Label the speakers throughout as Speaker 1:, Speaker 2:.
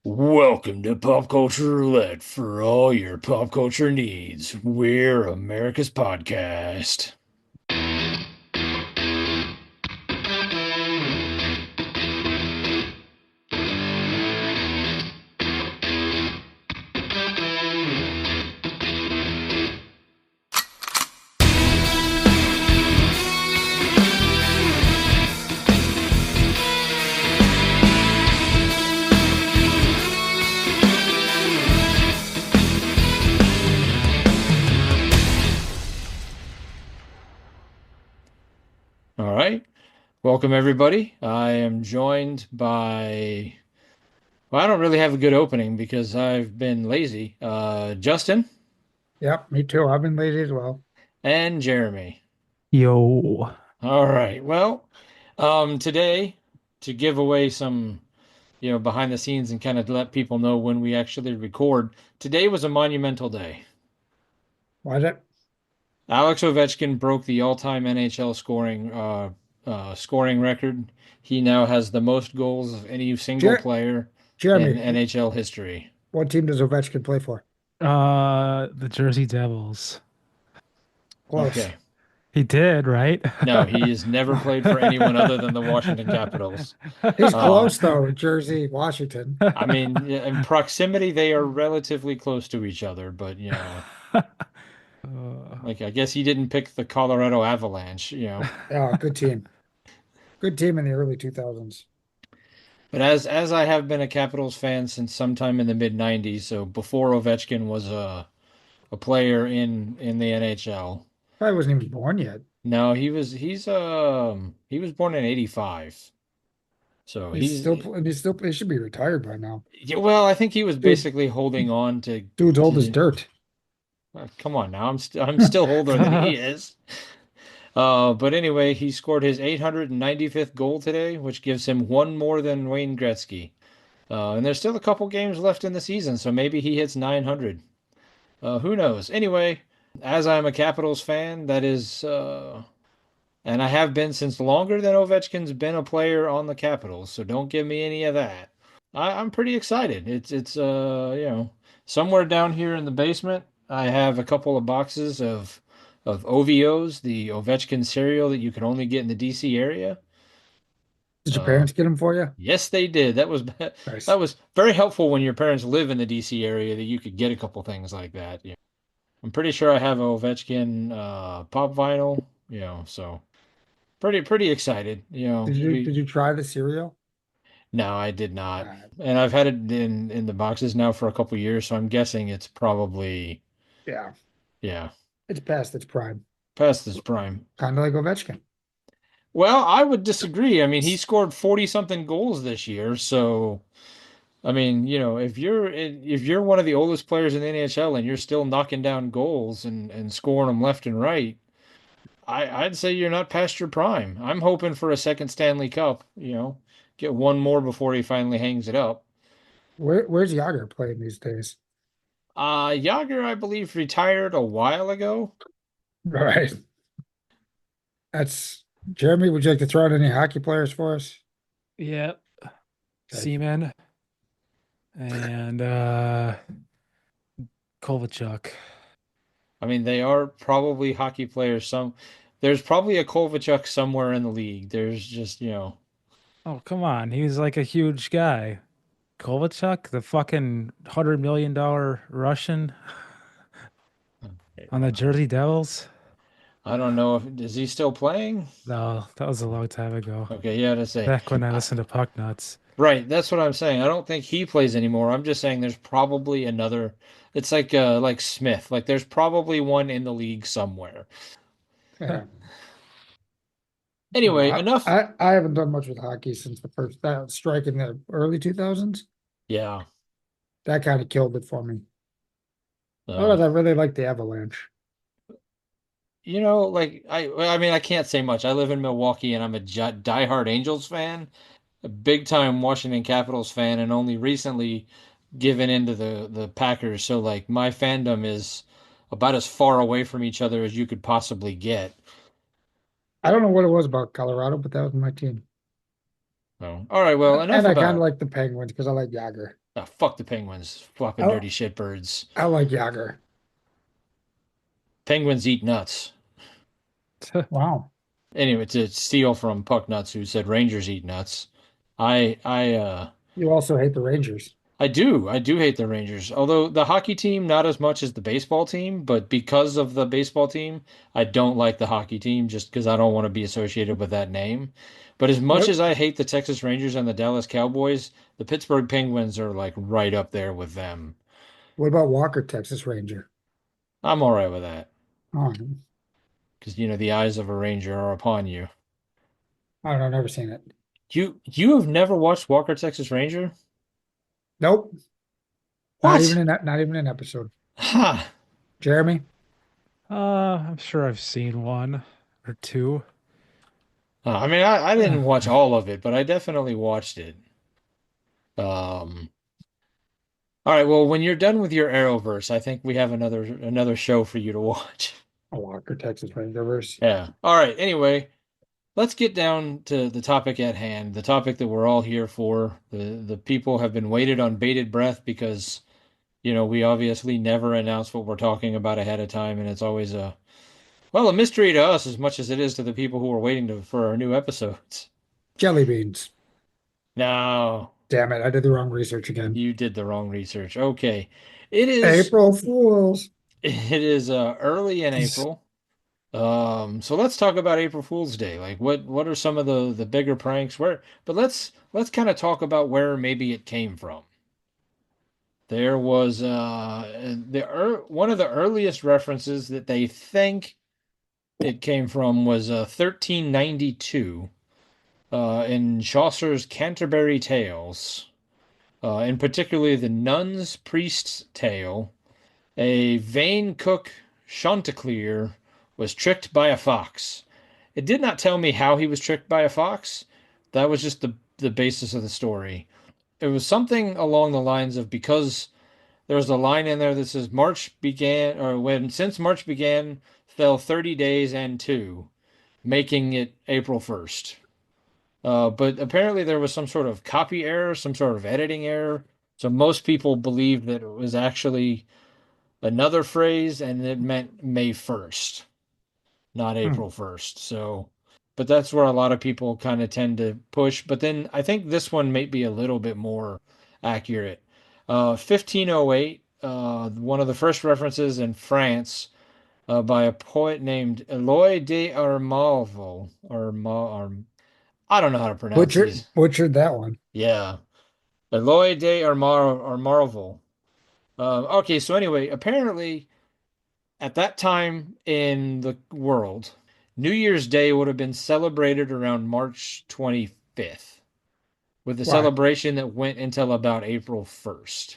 Speaker 1: Welcome to Pop Culture Roulette for all your pop culture needs. We're America's podcast. All right. Welcome, everybody. I am joined by, well, I don't really have a good opening because I've been lazy. Justin
Speaker 2: Yep, me too. I've been lazy as well.
Speaker 1: and Jeremy.
Speaker 3: Yo.
Speaker 1: All right. Well, today, to give away some, behind the scenes and kind of let people know when we actually record, today was a monumental day.
Speaker 2: Why that?
Speaker 1: Alex Ovechkin broke the all-time NHL scoring record. He now has the most goals of any single
Speaker 2: Jer
Speaker 1: player in
Speaker 2: Jeremy,
Speaker 1: NHL history.
Speaker 2: what team does Ovechkin play for?
Speaker 3: The Jersey Devils.
Speaker 2: Close.
Speaker 1: Okay.
Speaker 3: He did, right?
Speaker 1: No, he has never played for anyone other than the Washington Capitals.
Speaker 2: He's
Speaker 1: Uh,
Speaker 2: close though. Jersey, Washington.
Speaker 1: I mean, yeah, in proximity, they are relatively close to each other, but like I guess he didn't pick the Colorado Avalanche.
Speaker 2: Yeah, good team. Good team in the early 2000s.
Speaker 1: But as I have been a Capitals fan since sometime in the mid '90s, so before Ovechkin was a player in the NHL.
Speaker 2: Probably wasn't even born yet.
Speaker 1: No, he was born in '85. So
Speaker 2: He should be retired by now.
Speaker 1: yeah, well, I think he was
Speaker 2: Dude,
Speaker 1: basically holding on
Speaker 2: dude's old as
Speaker 1: to
Speaker 2: dirt.
Speaker 1: come on now. I'm still older than he is. But anyway, he scored his 895th goal today, which gives him one more than Wayne Gretzky. And there's still a couple games left in the season, so maybe he hits 900. Who knows? Anyway, as I'm a Capitals fan, and I have been since longer than Ovechkin's been a player on the Capitals, so don't give me any of that. I'm pretty excited. It's somewhere down here in the basement, I have a couple of boxes of OVOs, the Ovechkin cereal that you can only get in the DC area.
Speaker 2: Did your
Speaker 1: Uh,
Speaker 2: parents get him for you?
Speaker 1: yes, they did. That
Speaker 2: Nice.
Speaker 1: was very helpful when your parents live in the DC area that you could get a couple things like that. Yeah. I'm pretty sure I have a Ovechkin pop vinyl, so pretty excited.
Speaker 2: Did you try the cereal?
Speaker 1: No, I did not.
Speaker 2: Uh,
Speaker 1: And I've had it in the boxes now for a couple years, so I'm guessing it's probably,
Speaker 2: yeah,
Speaker 1: yeah,
Speaker 2: it's past its prime.
Speaker 1: past its prime.
Speaker 2: Kind of like Ovechkin.
Speaker 1: Well, I would disagree. I mean, he scored 40 something goals this year, so I mean, if you're one of the oldest players in the NHL and you're still knocking down goals and scoring them left and right, I'd say you're not past your prime. I'm hoping for a second Stanley Cup, get one more before he finally hangs it up.
Speaker 2: Where's Yager playing these days?
Speaker 1: Yager, I believe, retired a while ago.
Speaker 2: Right. That's Jeremy. Would you like to throw out any hockey players for us?
Speaker 3: Yep.
Speaker 2: Okay.
Speaker 3: Seaman and Kovalchuk.
Speaker 1: I mean, they are probably hockey players. There's probably a Kovalchuk somewhere in the league. There's just.
Speaker 3: Oh, come on. He was like a huge guy. Kovalchuk, the fucking $100 million Russian on the Jersey Devils.
Speaker 1: I don't know if is he still playing?
Speaker 3: No, that was a long time ago.
Speaker 1: Okay, yeah, to say.
Speaker 3: Back when I listened to Puck Nuts.
Speaker 1: Right, that's what I'm saying. I don't think he plays anymore. I'm just saying there's probably another. It's like Smith. Like there's probably one in the league somewhere.
Speaker 2: Yeah.
Speaker 1: Anyway, enough.
Speaker 2: I haven't done much with hockey since the first that strike in the early 2000s.
Speaker 1: Yeah.
Speaker 2: That kind of killed it for me.
Speaker 1: Um,
Speaker 2: Otherwise, I really like the Avalanche.
Speaker 1: like I mean, I can't say much. I live in Milwaukee and I'm a diehard Angels fan, a big time Washington Capitals fan, and only recently given into the Packers. So like my fandom is about as far away from each other as you could possibly get.
Speaker 2: I don't know what it was about Colorado, but that was my team.
Speaker 1: Oh, all right. Well, enough
Speaker 2: And I kind of
Speaker 1: about
Speaker 2: like the Penguins because I like Yager.
Speaker 1: Ah, fuck the Penguins, flopping
Speaker 2: I,
Speaker 1: dirty shitbirds.
Speaker 2: I like Yager.
Speaker 1: Penguins eat nuts.
Speaker 2: Wow.
Speaker 1: Anyway, to steal from Puck Nuts, who said Rangers eat nuts. I
Speaker 2: You also hate the Rangers.
Speaker 1: I do hate the Rangers. Although the hockey team, not as much as the baseball team, but because of the baseball team, I don't like the hockey team just because I don't want to be associated with that name. But as much
Speaker 2: What
Speaker 1: as I hate the Texas Rangers and the Dallas Cowboys, the Pittsburgh Penguins are like right up there with them.
Speaker 2: what about Walker, Texas Ranger?
Speaker 1: I'm all right with that
Speaker 2: Oh,
Speaker 1: because you know the eyes of a Ranger are upon you.
Speaker 2: I don't know, I've never seen it.
Speaker 1: You have never watched Walker Texas Ranger?
Speaker 2: Nope.
Speaker 1: What?
Speaker 2: Not even an episode.
Speaker 1: Ha!
Speaker 2: Jeremy?
Speaker 3: I'm sure I've seen one or two.
Speaker 1: I mean, I
Speaker 2: Uh,
Speaker 1: didn't watch all of it, but I definitely watched it. Um, all right, well, when you're done with your Arrowverse, I think we have another show for you to watch.
Speaker 2: Walker, Texas Rangers.
Speaker 1: Yeah. All right. Anyway, let's get down to the topic at hand, the topic that we're all here for. The people have been waited on bated breath because, you know, we obviously never announce what we're talking about ahead of time, and it's always a mystery to us as much as it is to the people who are waiting for our new episodes.
Speaker 2: Jelly beans.
Speaker 1: No,
Speaker 2: Damn it, I did the wrong research again.
Speaker 1: you did the wrong research. Okay. It is
Speaker 2: April Fools.
Speaker 1: it is early in April. So let's talk about April Fool's Day. Like what are some of the bigger pranks where but let's kind of talk about where maybe it came from. There was one of the earliest references that they think it came from was 1392 in Chaucer's Canterbury Tales, in particularly the Nun's Priest's Tale. A vain cook, Chanticleer, was tricked by a fox. It did not tell me how he was tricked by a fox. That was just the basis of the story. It was something along the lines of because there was a line in there that says March began, or when since March began, fell 30 days and two, making it April 1st. But apparently there was some sort of copy error, some sort of editing error. So most people believed that it was actually another phrase and it meant May 1st, not
Speaker 2: Hmm.
Speaker 1: April 1st. So, but that's where a lot of people kind of tend to push. But then I think this one may be a little bit more accurate. 1508, one of the first references in France by a poet named Eloy de Armalvo, I don't know how to pronounce these.
Speaker 2: Butchered that one.
Speaker 1: Yeah, Eloy de Armalvo. Okay, so anyway, apparently at that time in the world, New Year's Day would have been celebrated around March 25th, with a
Speaker 2: Why?
Speaker 1: celebration that went until about April 1st.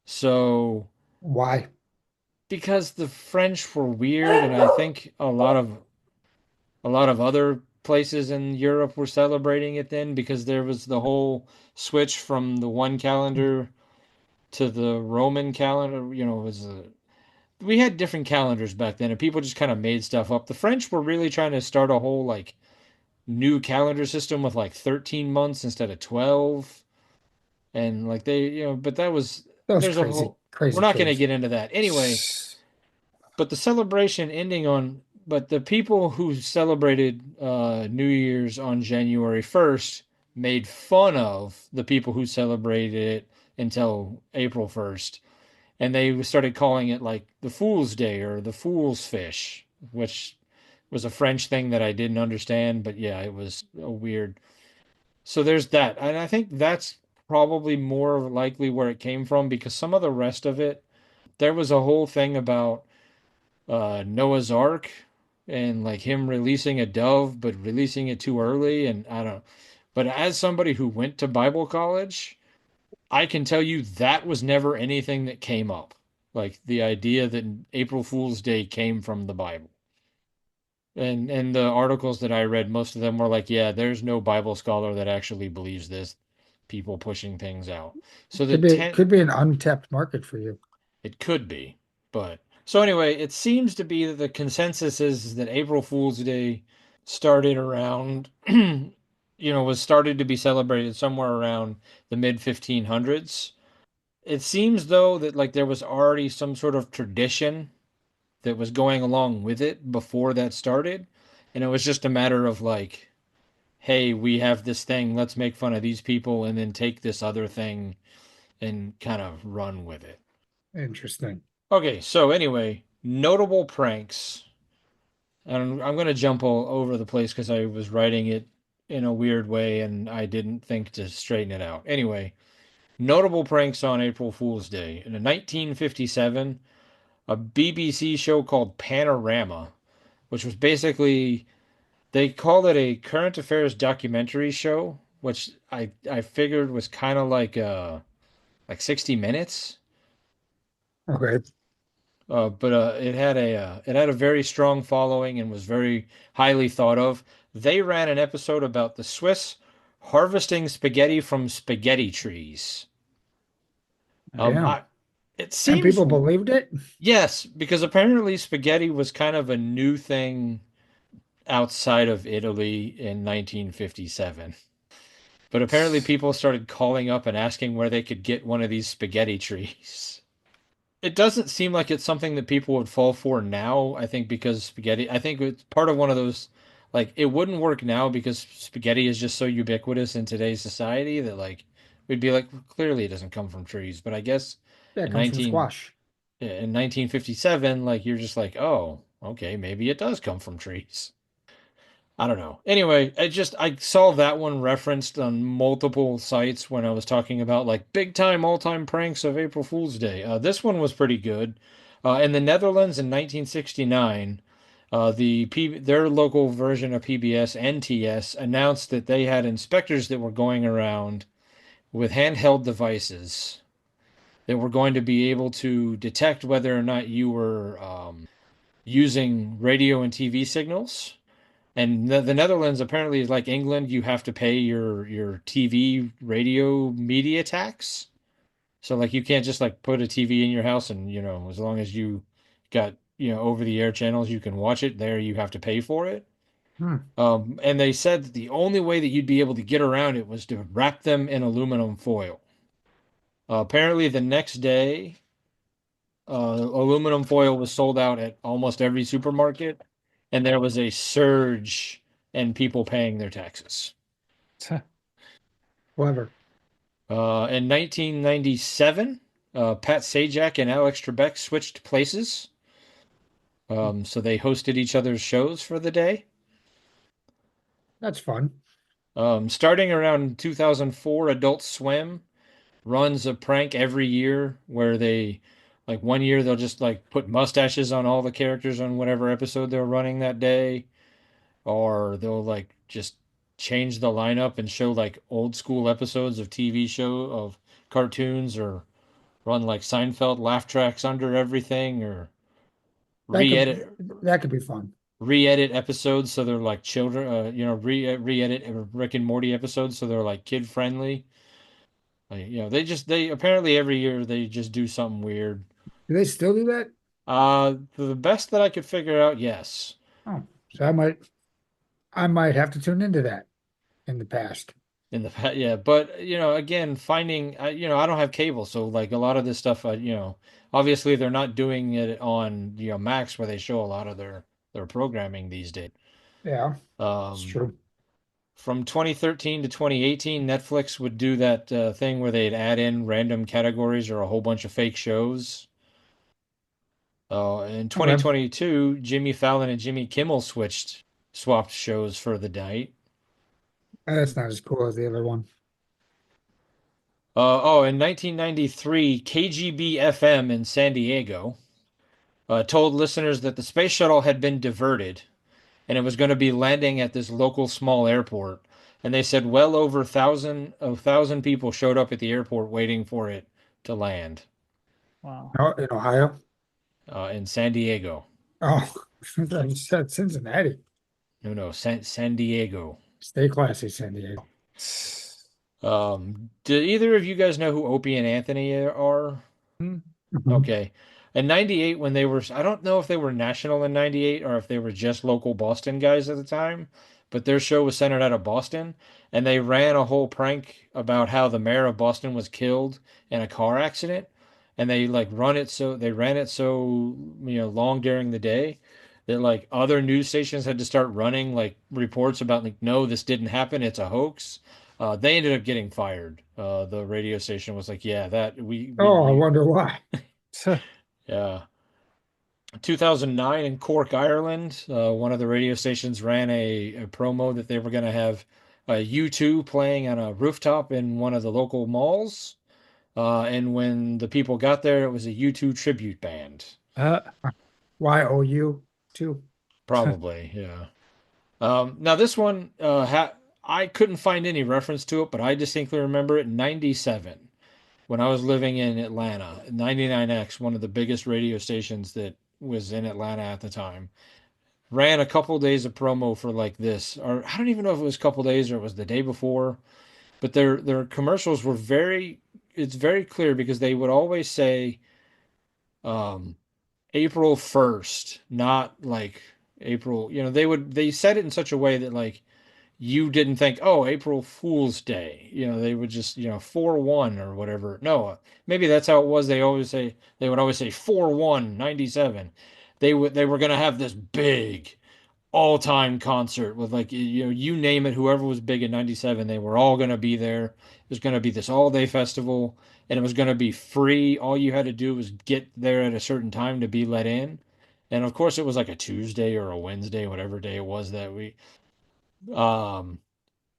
Speaker 1: So,
Speaker 2: Why?
Speaker 1: because the French were weird, and I think a lot of other places in Europe were celebrating it then because there was the whole switch from the one calendar to the Roman calendar. You know, it was we had different calendars back then, and people just kind of made stuff up. The French were really trying to start a whole like new calendar system with like 13 months instead of 12, and like but that was
Speaker 2: Those
Speaker 1: there's a
Speaker 2: crazy,
Speaker 1: whole. We're
Speaker 2: crazy
Speaker 1: not going to
Speaker 2: kids.
Speaker 1: get into that anyway. But the celebration ending on, but the people who celebrated New Year's on January 1st made fun of the people who celebrated it until April 1st. And they started calling it like the Fool's Day or the Fool's Fish, which was a French thing that I didn't understand. But yeah, it was a weird. So there's that. And I think that's probably more likely where it came from because some of the rest of it, there was a whole thing about Noah's Ark and like him releasing a dove, but releasing it too early. And I don't. But as somebody who went to Bible college, I can tell you that was never anything that came up. Like the idea that April Fool's Day came from the Bible. And the articles that I read, most of them were like, yeah, there's no Bible scholar that actually believes this. People pushing things out. So the ten
Speaker 2: Could be an untapped market for you.
Speaker 1: it could be, but so anyway, it seems to be that the consensus is that April Fool's Day started around was started to be celebrated somewhere around the mid 1500s. It seems though that like there was already some sort of tradition that was going along with it before that started, and it was just a matter of like, hey, we have this thing, let's make fun of these people and then take this other thing and kind of run with it.
Speaker 2: Interesting.
Speaker 1: Okay, so anyway, notable pranks. And I'm going to jump all over the place because I was writing it in a weird way and I didn't think to straighten it out. Anyway, notable pranks on April Fool's Day. In 1957, a BBC show called Panorama, which was basically, they called it a current affairs documentary show, which I figured was kind of like 60 Minutes.
Speaker 2: Okay.
Speaker 1: But it had a very strong following and was very highly thought of. They ran an episode about the Swiss harvesting spaghetti from spaghetti trees.
Speaker 2: Damn.
Speaker 1: I it
Speaker 2: And
Speaker 1: seems
Speaker 2: people believed it?
Speaker 1: yes, because apparently spaghetti was kind of a new thing outside of Italy in 1957. But apparently people started calling up and asking where they could get one of these spaghetti trees. It doesn't seem like it's something that people would fall for now. I think because spaghetti, I think it's part of one of those, like, it wouldn't work now because spaghetti is just so ubiquitous in today's society that, like, we'd be like, clearly it doesn't come from trees. But I guess
Speaker 2: That
Speaker 1: in
Speaker 2: comes from
Speaker 1: 19,
Speaker 2: squash.
Speaker 1: in 1957, like, you're just like, oh, okay, maybe it does come from trees. I don't know. Anyway, I saw that one referenced on multiple sites when I was talking about like big time all time pranks of April Fool's Day. This one was pretty good. In the Netherlands in 1969, their local version of PBS NTS announced that they had inspectors that were going around with handheld devices that were going to be able to detect whether or not you were using radio and TV signals. And the Netherlands apparently is like England. You have to pay your TV radio media tax. So like you can't just like put a TV in your house and as long as you got over the air channels you can watch it. There you have to pay for it.
Speaker 2: Hmm.
Speaker 1: And they said that the only way that you'd be able to get around it was to wrap them in aluminum foil. Apparently the next day, aluminum foil was sold out at almost every supermarket, and there was a surge in people paying their taxes.
Speaker 2: Clever.
Speaker 1: In 1997, Pat Sajak and Alex Trebek switched places, so they hosted each other's shows for the day.
Speaker 2: That's fun.
Speaker 1: Starting around 2004, Adult Swim runs a prank every year where they, like one year they'll just like put mustaches on all the characters on whatever episode they're running that day, or they'll like just change the lineup and show like old school episodes of TV show of cartoons, or run like Seinfeld laugh tracks under everything, or
Speaker 2: That could
Speaker 1: re-edit
Speaker 2: that could be fun.
Speaker 1: re-edit episodes so they're like children, re-edit Rick and Morty episodes so they're like kid friendly. Like, they apparently every year they just do something weird.
Speaker 2: Do they still do that?
Speaker 1: The best that I could figure out, yes.
Speaker 2: Oh, so I might have to tune into that in the past.
Speaker 1: In the past, yeah, but again, finding I don't have cable, so like a lot of this stuff, obviously they're not doing it on Max where they show a lot of their programming these days.
Speaker 2: Yeah, it's
Speaker 1: Um,
Speaker 2: true.
Speaker 1: from 2013 to 2018, Netflix would do that thing where they'd add in random categories or a whole bunch of fake shows. In
Speaker 2: Okay.
Speaker 1: 2022, Jimmy Fallon and Jimmy Kimmel swapped shows for the night.
Speaker 2: That's not as cool as the other one.
Speaker 1: In 1993, KGB FM in San Diego told listeners that the space shuttle had been diverted and it was going to be landing at this local small airport. And they said well over a thousand people showed up at the airport waiting for it to land
Speaker 3: Wow.
Speaker 2: Oh, in Ohio?
Speaker 1: in San Diego.
Speaker 2: Oh, I thought you said Cincinnati.
Speaker 1: No, no, San Diego.
Speaker 2: Stay classy, San Diego.
Speaker 1: Do either of you guys know who Opie and Anthony are?
Speaker 3: Hmm.
Speaker 2: Mhm.
Speaker 1: Okay. In 98, when they were, I don't know if they were national in 98 or if they were just local Boston guys at the time, but their show was centered out of Boston, and they ran a whole prank about how the mayor of Boston was killed in a car accident, and they ran it so long during the day that like other news stations had to start running like reports about like no, this didn't happen, it's a hoax. They ended up getting fired. The radio station was like, yeah, that we
Speaker 2: Oh, I wonder why.
Speaker 1: yeah. 2009 in Cork, Ireland, one of the radio stations ran a promo that they were going to have U2 playing on a rooftop in one of the local malls. And when the people got there, it was a U2 tribute band.
Speaker 3: Uh,
Speaker 2: YOU too.
Speaker 1: Probably, yeah. Now this one, I couldn't find any reference to it, but I distinctly remember it in '97 when I was living in Atlanta. 99X, one of the biggest radio stations that was in Atlanta at the time, ran a couple days of promo for like this, or I don't even know if it was a couple days or it was the day before, but their commercials were it's very clear because they would always say um, April 1st, not like April, they said it in such a way that like you didn't think, oh, April Fool's Day. They would just, 4/1 or whatever. No, maybe that's how it was. They would always say 4/1 '97. They were going to have this big all-time concert with like you name it, whoever was big in '97, they were all going to be there. It was going to be this all-day festival, and it was going to be free. All you had to do was get there at a certain time to be let in. And of course, it was like a Tuesday or a Wednesday, whatever day it was that week. Um,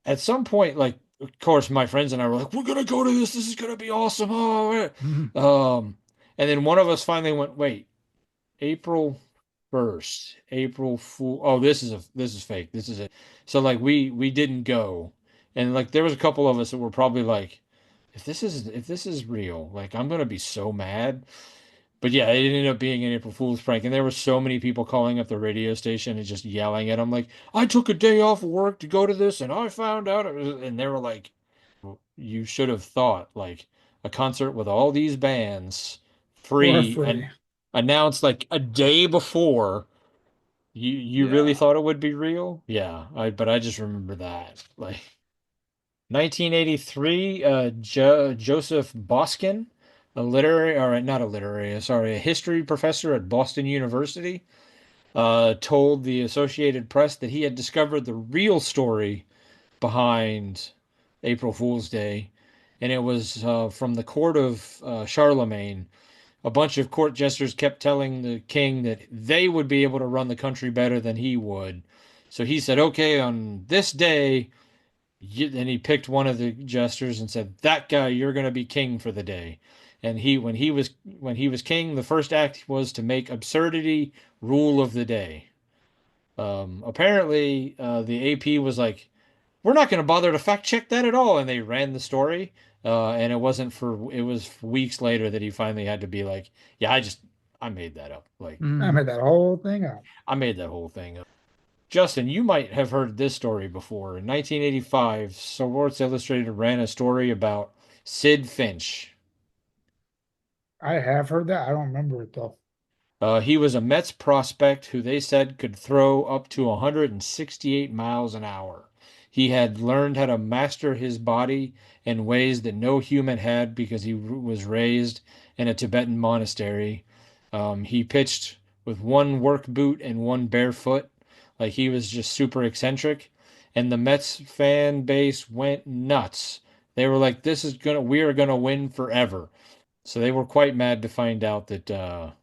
Speaker 1: at some point, like, of course, my friends and I were like, "We're gonna go to this. This is gonna be awesome."
Speaker 3: mhm.
Speaker 1: And then one of us finally went, "Wait, April 1st, April Fool. Oh, this is fake. This is it." So like we didn't go, and like there was a couple of us that were probably like, if this is real, like I'm gonna be so mad. But yeah, it ended up being an April Fool's prank, and there were so many people calling up the radio station and just yelling at them, like, "I took a day off of work to go to this, and I found out," and they were like, "You should have thought like a concert with all these bands,
Speaker 2: For
Speaker 1: free
Speaker 2: free.
Speaker 1: and announced like a day before." You really
Speaker 3: Yeah.
Speaker 1: thought it would be real? Yeah, but I just remember that like 1983, Joseph Boskin, a literary, or not a literary, sorry, a history professor at Boston University, told the Associated Press that he had discovered the real story behind April Fool's Day, and it was from the court of Charlemagne. A bunch of court jesters kept telling the king that they would be able to run the country better than he would. So he said, "Okay, on this day," and he picked one of the jesters and said, "That guy, you're going to be king for the day." And when he was king, the first act was to make absurdity rule of the day. Apparently, the AP was like, "We're not going to bother to fact check that at all," and they ran the story. And it was weeks later that he finally had to be like, "Yeah, I made that up. Like,
Speaker 2: I
Speaker 3: Mhm.
Speaker 2: made that whole thing up.
Speaker 1: I made that whole thing up." Justin, you might have heard this story before. In 1985, Sports Illustrated ran a story about Sid Finch.
Speaker 2: I have heard that. I don't remember it though.
Speaker 1: He was a Mets prospect who they said could throw up to 168 miles an hour. He had learned how to master his body in ways that no human had because he was raised in a Tibetan monastery. He pitched with one work boot and one bare foot. Like he was just super eccentric. And the Mets fan base went nuts. They were like, we are gonna win forever. So they were quite mad to find out that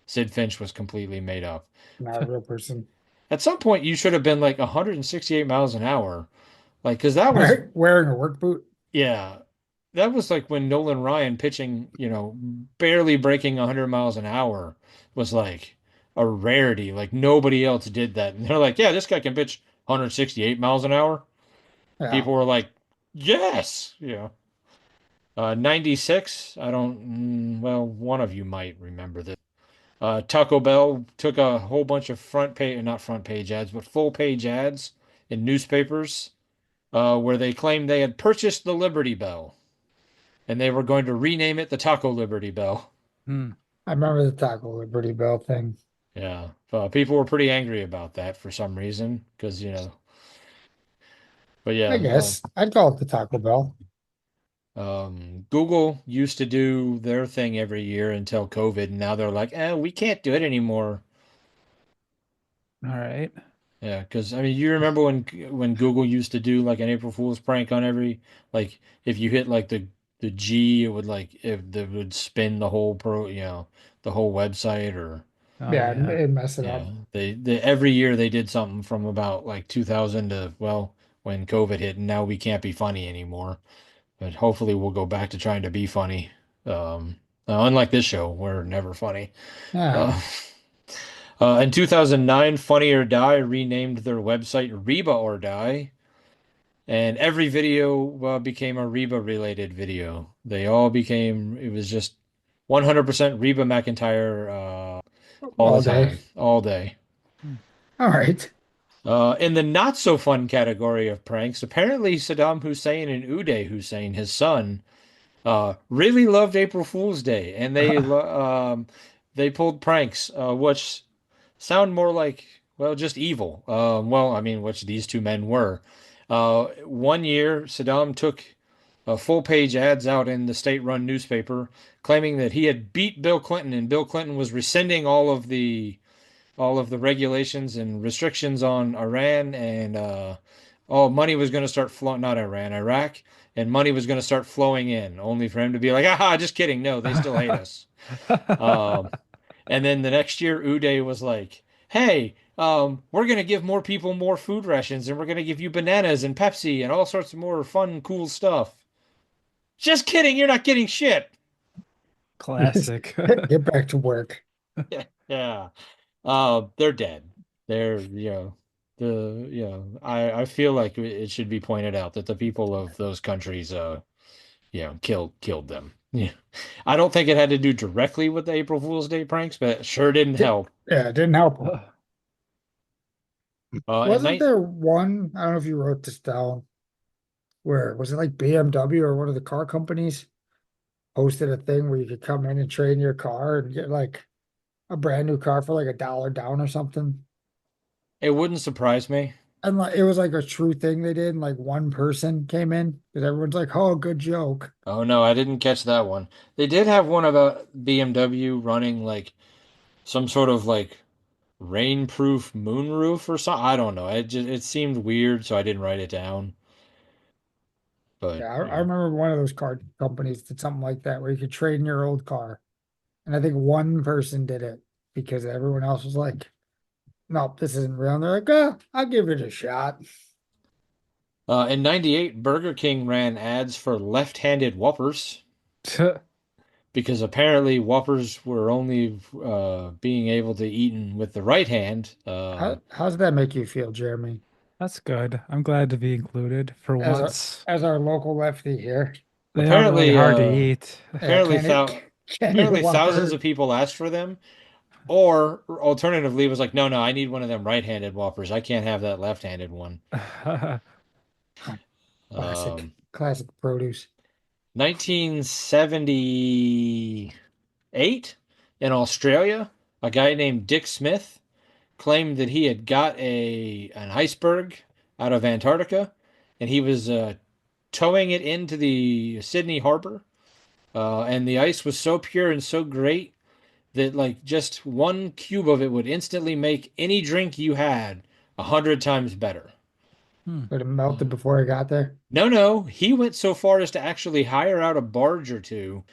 Speaker 1: Sid Finch was completely made up.
Speaker 2: Not a real person.
Speaker 1: At some point, you should have been like 168 miles an hour. Like, because that was,
Speaker 2: Wearing a work boot.
Speaker 1: yeah, that was like when Nolan Ryan pitching, barely breaking 100 miles an hour was like a rarity. Like, nobody else did that. And they're like, yeah, this guy can pitch 168 miles an hour.
Speaker 2: Yeah.
Speaker 1: People were like, yes. 96. Well, one of you might remember this. Taco Bell took a whole bunch of not front page ads, but full page ads in newspapers where they claimed they had purchased the Liberty Bell and they were going to rename it the Taco Liberty Bell.
Speaker 3: Hmm.
Speaker 2: I remember the Taco Liberty Bell thing.
Speaker 1: Yeah. People were pretty angry about that for some reason because, But
Speaker 2: I
Speaker 1: yeah,
Speaker 2: guess I'd call it the Taco Bell.
Speaker 1: Google used to do their thing every year until COVID, and now they're like, we can't do it anymore.
Speaker 3: All right.
Speaker 1: Yeah, because I mean, you remember when Google used to do like an April Fool's prank on every like if you hit like the G, it would like if it would spin the whole the whole website or
Speaker 3: Oh
Speaker 2: Yeah,
Speaker 3: yeah.
Speaker 2: it'd mess it
Speaker 1: yeah,
Speaker 2: up.
Speaker 1: they every year they did something from about like 2000 to well when COVID hit, and now we can't be funny anymore. But hopefully we'll go back to trying to be funny. Um, Unlike this show, we're never funny.
Speaker 2: Yeah.
Speaker 1: Uh, in 2009, Funny or Die renamed their website Reba or Die, and every video became a Reba related video. They all became, it was just 100% Reba McEntire all the
Speaker 2: All day.
Speaker 1: time, all day.
Speaker 3: Hmm.
Speaker 2: All right.
Speaker 1: In the not so fun category of pranks, apparently Saddam Hussein and Uday Hussein, his son, really loved April Fool's Day, and they pulled pranks, which sound more like well, just evil. Well, I mean, which these two men were. One year, Saddam took full page ads out in the state-run newspaper, claiming that he had beat Bill Clinton, and Bill Clinton was rescinding all of the regulations and restrictions on Iran, and all money was going to start flowing, not Iran, Iraq, and money was going to start flowing in, only for him to be like, aha, just kidding. No, they still hate us. Um, and then the next year, Uday was like, hey, we're going to give more people more food rations, and we're going to give you bananas and Pepsi and all sorts of more fun, cool stuff. Just kidding, you're not getting shit.
Speaker 3: Classic.
Speaker 2: Get back to work.
Speaker 1: Yeah. They're dead. They're, I feel like it should be pointed out that the people of those countries, killed them. Yeah. I don't think it had to do directly with the April Fool's Day pranks, but it sure didn't help.
Speaker 2: Yeah, it didn't help him.
Speaker 1: At
Speaker 2: Wasn't
Speaker 1: night,
Speaker 2: there one, I don't know if you wrote this down, where was it like BMW or one of the car companies hosted a thing where you could come in and trade your car and get like a brand new car for like $1 down or something?
Speaker 1: it wouldn't surprise me.
Speaker 2: And like it was like a true thing they did, and like one person came in because everyone's like, "Oh, good joke."
Speaker 1: Oh no, I didn't catch that one. They did have one about BMW running like some sort of like rainproof moonroof or something. I don't know. It seemed weird, so I didn't write it down.
Speaker 2: Yeah,
Speaker 1: But
Speaker 2: I remember one of those car companies did something like that where you could trade in your old car. And I think one person did it because everyone else was like, nope, this isn't real. And they're like, oh, I'll give it a shot.
Speaker 1: in '98, Burger King ran ads for left-handed Whoppers because apparently Whoppers were only being able to eaten with the right hand.
Speaker 2: How's that make you feel, Jeremy?
Speaker 3: That's good. I'm glad to be included for
Speaker 2: As our
Speaker 3: once.
Speaker 2: as our local lefty here.
Speaker 3: They are really
Speaker 1: Apparently,
Speaker 3: hard to eat.
Speaker 2: Yeah,
Speaker 1: apparently,
Speaker 2: can't eat a
Speaker 1: apparently, thousands
Speaker 2: Whopper.
Speaker 1: of people asked for them. Or alternatively, was like, no, no, I need one of them right-handed Whoppers. I can't have that left-handed one.
Speaker 2: Classic,
Speaker 1: Um,
Speaker 2: classic produce.
Speaker 1: 1978 in Australia, a guy named Dick Smith claimed that he had got a an iceberg out of Antarctica, and he was towing it into the Sydney harbor. And the ice was so pure and so great that like just one cube of it would instantly make any drink you had 100 times better.
Speaker 3: Hmm.
Speaker 2: But it melted before I got there.
Speaker 1: No, no, he went so far as to actually hire out a barge or two,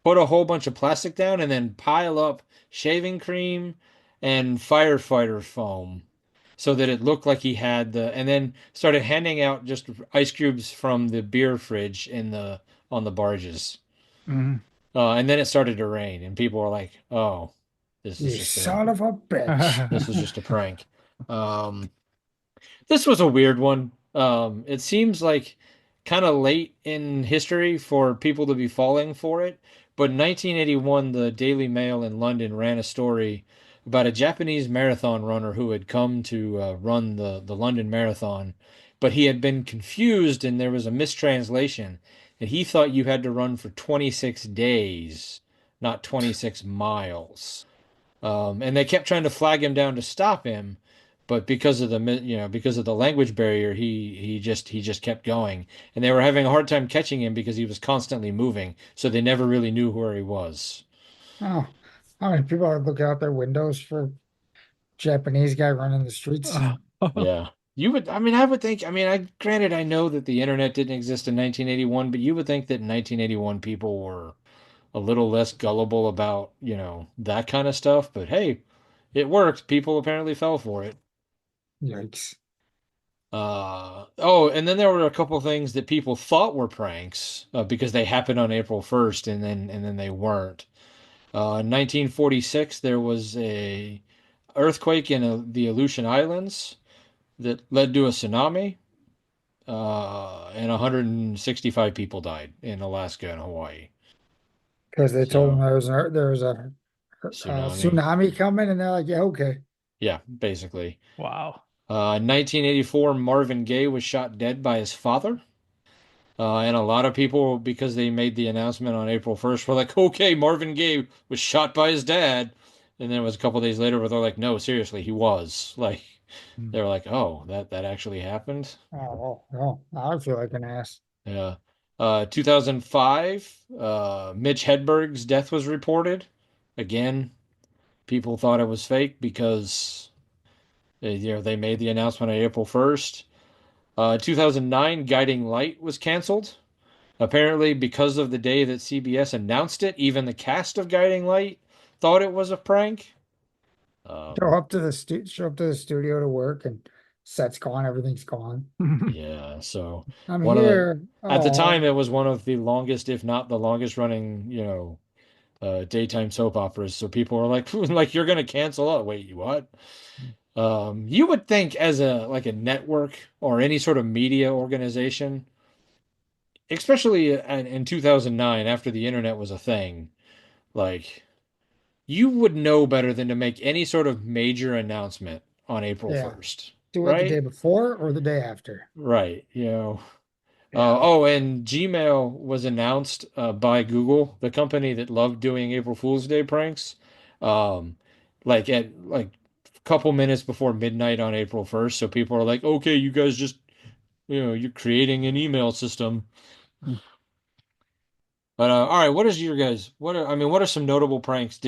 Speaker 1: put a whole bunch of plastic down, and then pile up shaving cream and firefighter foam so that it looked like he had and then started handing out just ice cubes from the beer fridge in the on the barges.
Speaker 3: Mhm.
Speaker 1: And then it started to rain, and people were like, "Oh, this is
Speaker 2: You
Speaker 1: just
Speaker 2: son of a bitch.
Speaker 1: this was just a prank." Um, this was a weird one. It seems like kind of late in history for people to be falling for it, but in 1981, the Daily Mail in London ran a story about a Japanese marathon runner who had come to run the London Marathon, but he had been confused and there was a mistranslation, and he thought you had to run for 26 days, not 26 miles. And they kept trying to flag him down to stop him, but because of because of the language barrier, he just kept going, and they were having a hard time catching him because he was constantly moving, so they never really knew where he was.
Speaker 2: Oh, how many people are looking out their windows for Japanese guy running the streets?
Speaker 1: Yeah. I would think, granted, I know that the internet didn't exist in 1981, but you would think that in 1981 people were a little less gullible about, that kind of stuff. But hey, it worked. People apparently fell for it.
Speaker 2: Yikes.
Speaker 1: Oh, and then there were a couple things that people thought were pranks because they happened on April 1st and then they weren't. In 1946, there was a earthquake in the Aleutian Islands that led to a tsunami. And 165 people died in Alaska and Hawaii.
Speaker 2: Because they told them
Speaker 1: So
Speaker 2: there was a
Speaker 1: tsunami.
Speaker 2: tsunami coming, and they're like, yeah, okay.
Speaker 1: Yeah, basically.
Speaker 3: Wow.
Speaker 1: 1984, Marvin Gaye was shot dead by his father. And a lot of people, because they made the announcement on April 1st, were like, okay, Marvin Gaye was shot by his dad. And then it was a couple days later where they're like, no, seriously, he was. Like,
Speaker 3: Mm.
Speaker 1: they were like, oh, that actually happened.
Speaker 2: Oh, no, I feel like an ass.
Speaker 1: Yeah. 2005, Mitch Hedberg's death was reported. Again, people thought it was fake because they made the announcement on April 1st. 2009, Guiding Light was canceled. Apparently, because of the day that CBS announced it, even the cast of Guiding Light thought it was a prank. Um,
Speaker 2: Show up to the studio to work, and set's gone, everything's gone.
Speaker 1: yeah, so
Speaker 2: I'm
Speaker 1: one of the
Speaker 2: here.
Speaker 1: at the time
Speaker 2: Oh,
Speaker 1: it was one of the longest, if not the longest running, daytime soap operas. So people were like, like you're gonna cancel it. Wait, what? You would think as a network or any sort of media organization, especially in 2009 after the internet was a thing, like you would know better than to make any sort of major announcement on April
Speaker 2: yeah.
Speaker 1: 1st,
Speaker 2: Do it the day
Speaker 1: right?
Speaker 2: before or the day after.
Speaker 1: Right.
Speaker 2: Yeah.
Speaker 1: Oh, and Gmail was announced by Google, the company that loved doing April Fool's Day pranks, um, like at like a couple minutes before midnight on April 1st. So people are like, okay, you guys just, you're creating an email system. But all right, what is your guys? What are some notable pranks?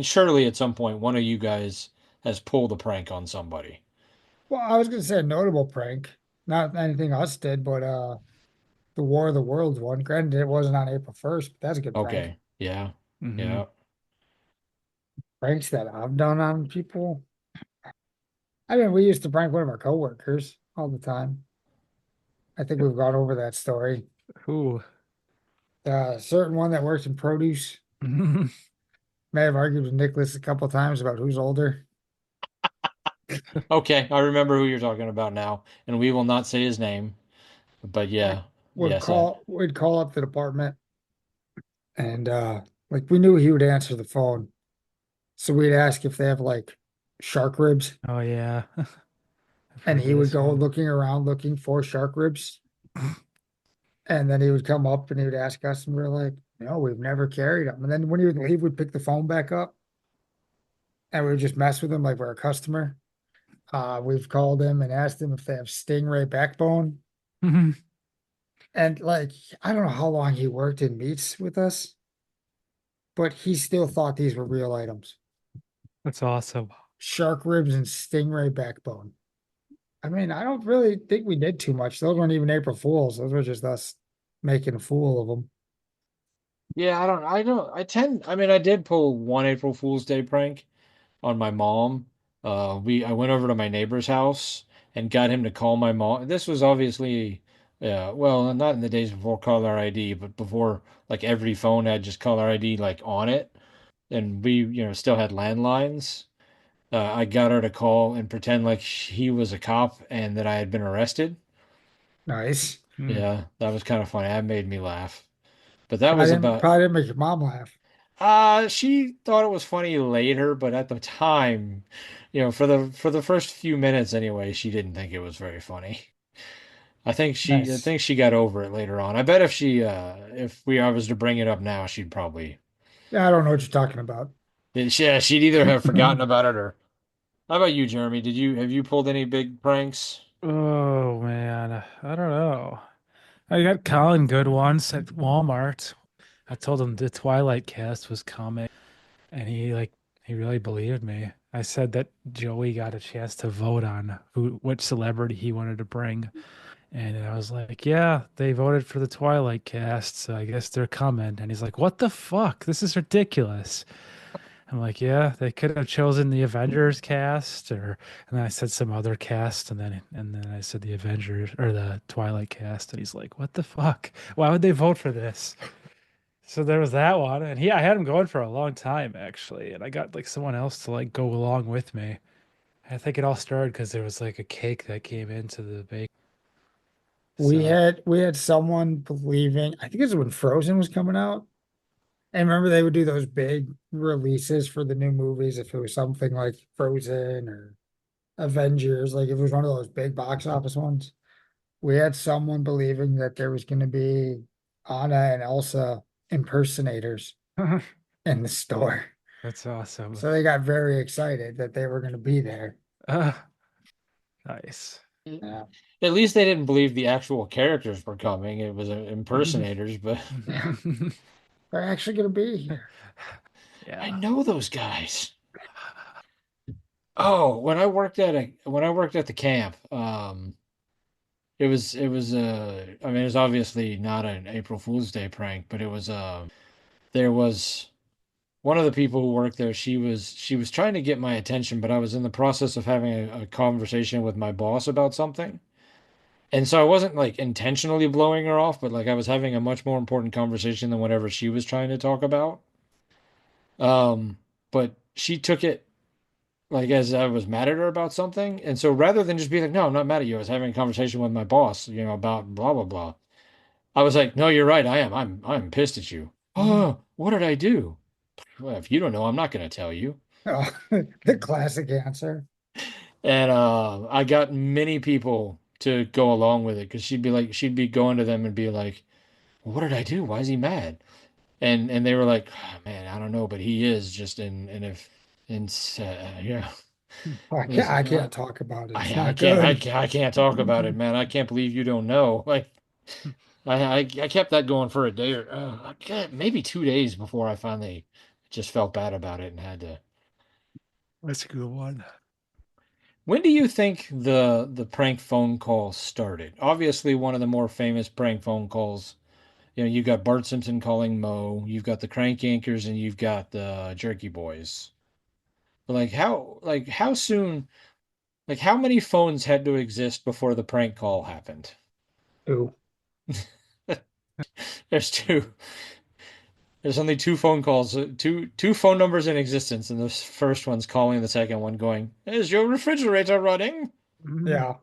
Speaker 1: Surely at some point one of you guys has pulled a prank on somebody.
Speaker 2: Well, I was gonna say a notable prank. Not anything us did, but the War of the Worlds one. Granted, it wasn't on April 1st, but that's a good prank.
Speaker 1: Okay. Yeah.
Speaker 3: Hmm.
Speaker 1: Yeah.
Speaker 2: Pranks that I've done on people. I mean, we used to prank one of our coworkers all the time. I think we've gone over that story.
Speaker 3: Who?
Speaker 2: Certain one that works in produce may have argued with Nicholas a couple times about who's older.
Speaker 1: Okay, I remember who you're talking about now, and we will not say his name. But
Speaker 2: Like
Speaker 1: yeah,
Speaker 2: would
Speaker 1: yes, I
Speaker 2: call we'd call up the department and like we knew he would answer the phone. So we'd ask if they have like shark ribs,
Speaker 3: Oh yeah, I've
Speaker 2: and
Speaker 3: heard
Speaker 2: he would
Speaker 3: this
Speaker 2: go
Speaker 3: one.
Speaker 2: looking around looking for shark ribs. And then he would come up and he would ask us, and we are like, no, we've never carried them. And then when he would leave, we'd pick the phone back up and we would just mess with him like we're a customer. We've called him and asked him if they have stingray backbone. And like, I don't know how long he worked in meats with us, but he still thought these were real items.
Speaker 3: That's awesome.
Speaker 2: Shark ribs and stingray backbone. I mean, I don't really think we did too much. Those weren't even April Fools. Those were just us making a fool of them.
Speaker 1: yeah, I did pull one April Fool's Day prank on my mom. I went over to my neighbor's house and got him to call my mom. This was obviously, yeah, well, not in the days before caller ID, but before like every phone had just caller ID like on it, and we, still had landlines. I got her to call and pretend like he was a cop and that I had been arrested.
Speaker 2: Nice.
Speaker 3: Mm.
Speaker 1: Yeah, that was kind of funny. That made me laugh. But that was about,
Speaker 2: Probably didn't make your mom laugh.
Speaker 1: she thought it was funny later, but at the time, for the first few minutes anyway, she didn't think it was very funny. I
Speaker 2: Nice.
Speaker 1: think she got over it later on. I bet if I was to bring it up now, she'd probably,
Speaker 2: Yeah, I don't know what you're talking about.
Speaker 1: yeah, she'd either have forgotten about it or. How about you, Jeremy? Have you pulled any big pranks?
Speaker 3: Oh man, I don't know. I got Colin good once at Walmart. I told him the Twilight cast was coming, and he really believed me. I said that Joey got a chance to vote on which celebrity he wanted to bring, and I was like, "Yeah, they voted for the Twilight cast, so I guess they're coming." And he's like, "What the fuck? This is ridiculous." I'm like, "Yeah, they could have chosen the Avengers cast, or..." And then I said some other cast, and then I said the Avengers or the Twilight cast, and he's like, "What the fuck? Why would they vote for this?" So there was that one, and I had him going for a long time actually, and I got like someone else to like go along with me. I think it all started because there was like a cake that came into the bake. So
Speaker 2: We had someone believing, I think it was when Frozen was coming out. And remember they would do those big releases for the new movies if it was something like Frozen or Avengers, like if it was one of those big box office ones. We had someone believing that there was going to be Anna and Elsa impersonators in the store.
Speaker 3: that's awesome.
Speaker 2: So they got very excited that they were going to be there.
Speaker 3: Uh, nice.
Speaker 2: Yeah.
Speaker 1: At least they didn't believe the actual characters were coming. It was impersonators, but
Speaker 2: Yeah. They're actually going to be here.
Speaker 1: I
Speaker 3: Yeah.
Speaker 1: know those guys. Oh, when I worked at the camp, I mean it was obviously not an April Fool's Day prank, but it was there was one of the people who worked there, she was trying to get my attention, but I was in the process of having a conversation with my boss about something. And so I wasn't like intentionally blowing her off, but like I was having a much more important conversation than whatever she was trying to talk about. Um, but she took it like as I was mad at her about something. And so rather than just be like, no, I'm not mad at you. I was having a conversation with my boss, about blah blah blah. I was like, no, you're right. I am. I'm pissed at you. Oh, what did I do? Well, if you don't know, I'm not going to tell you.
Speaker 2: Oh, the classic answer.
Speaker 1: And I got many people to go along with it because she'd be going to them and be like, what did I do? Why is he mad? And they were like, "Oh, man, I don't know, but he is just in and if in yeah,
Speaker 2: I
Speaker 1: listen,
Speaker 2: can't talk about it. It's
Speaker 1: I
Speaker 2: not
Speaker 1: can't
Speaker 2: good.
Speaker 1: I can't talk about it, man. I can't believe you don't know. Like I kept that going for a day or maybe 2 days before I finally just felt bad about it and had to.
Speaker 3: That's a good one.
Speaker 1: When do you think the prank phone call started? Obviously, one of the more famous prank phone calls. You got Bart Simpson calling Mo, you've got the Crank Yankers, and you've got the Jerky Boys. But like how soon, like how many phones had to exist before the prank call happened?
Speaker 2: Ooh.
Speaker 1: There's two. There's only two phone calls, two phone numbers in existence, and the first one's calling the second one, going, "Is your refrigerator running?"
Speaker 2: Yeah.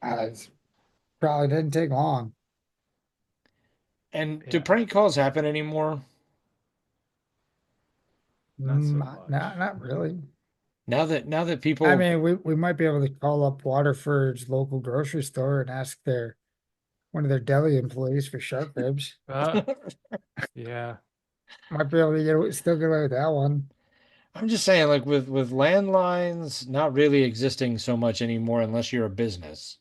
Speaker 2: It probably didn't take long.
Speaker 1: And do
Speaker 3: Yeah,
Speaker 1: prank calls happen anymore?
Speaker 3: not so
Speaker 2: Not
Speaker 3: much.
Speaker 2: really.
Speaker 1: Now that
Speaker 2: I
Speaker 1: people,
Speaker 2: mean, we might be able to call up Waterford's local grocery store and ask one of their deli employees for shark ribs.
Speaker 3: Yeah.
Speaker 2: Might be able to still get away with that one.
Speaker 1: I'm just saying, like with landlines not really existing so much anymore unless you're a business,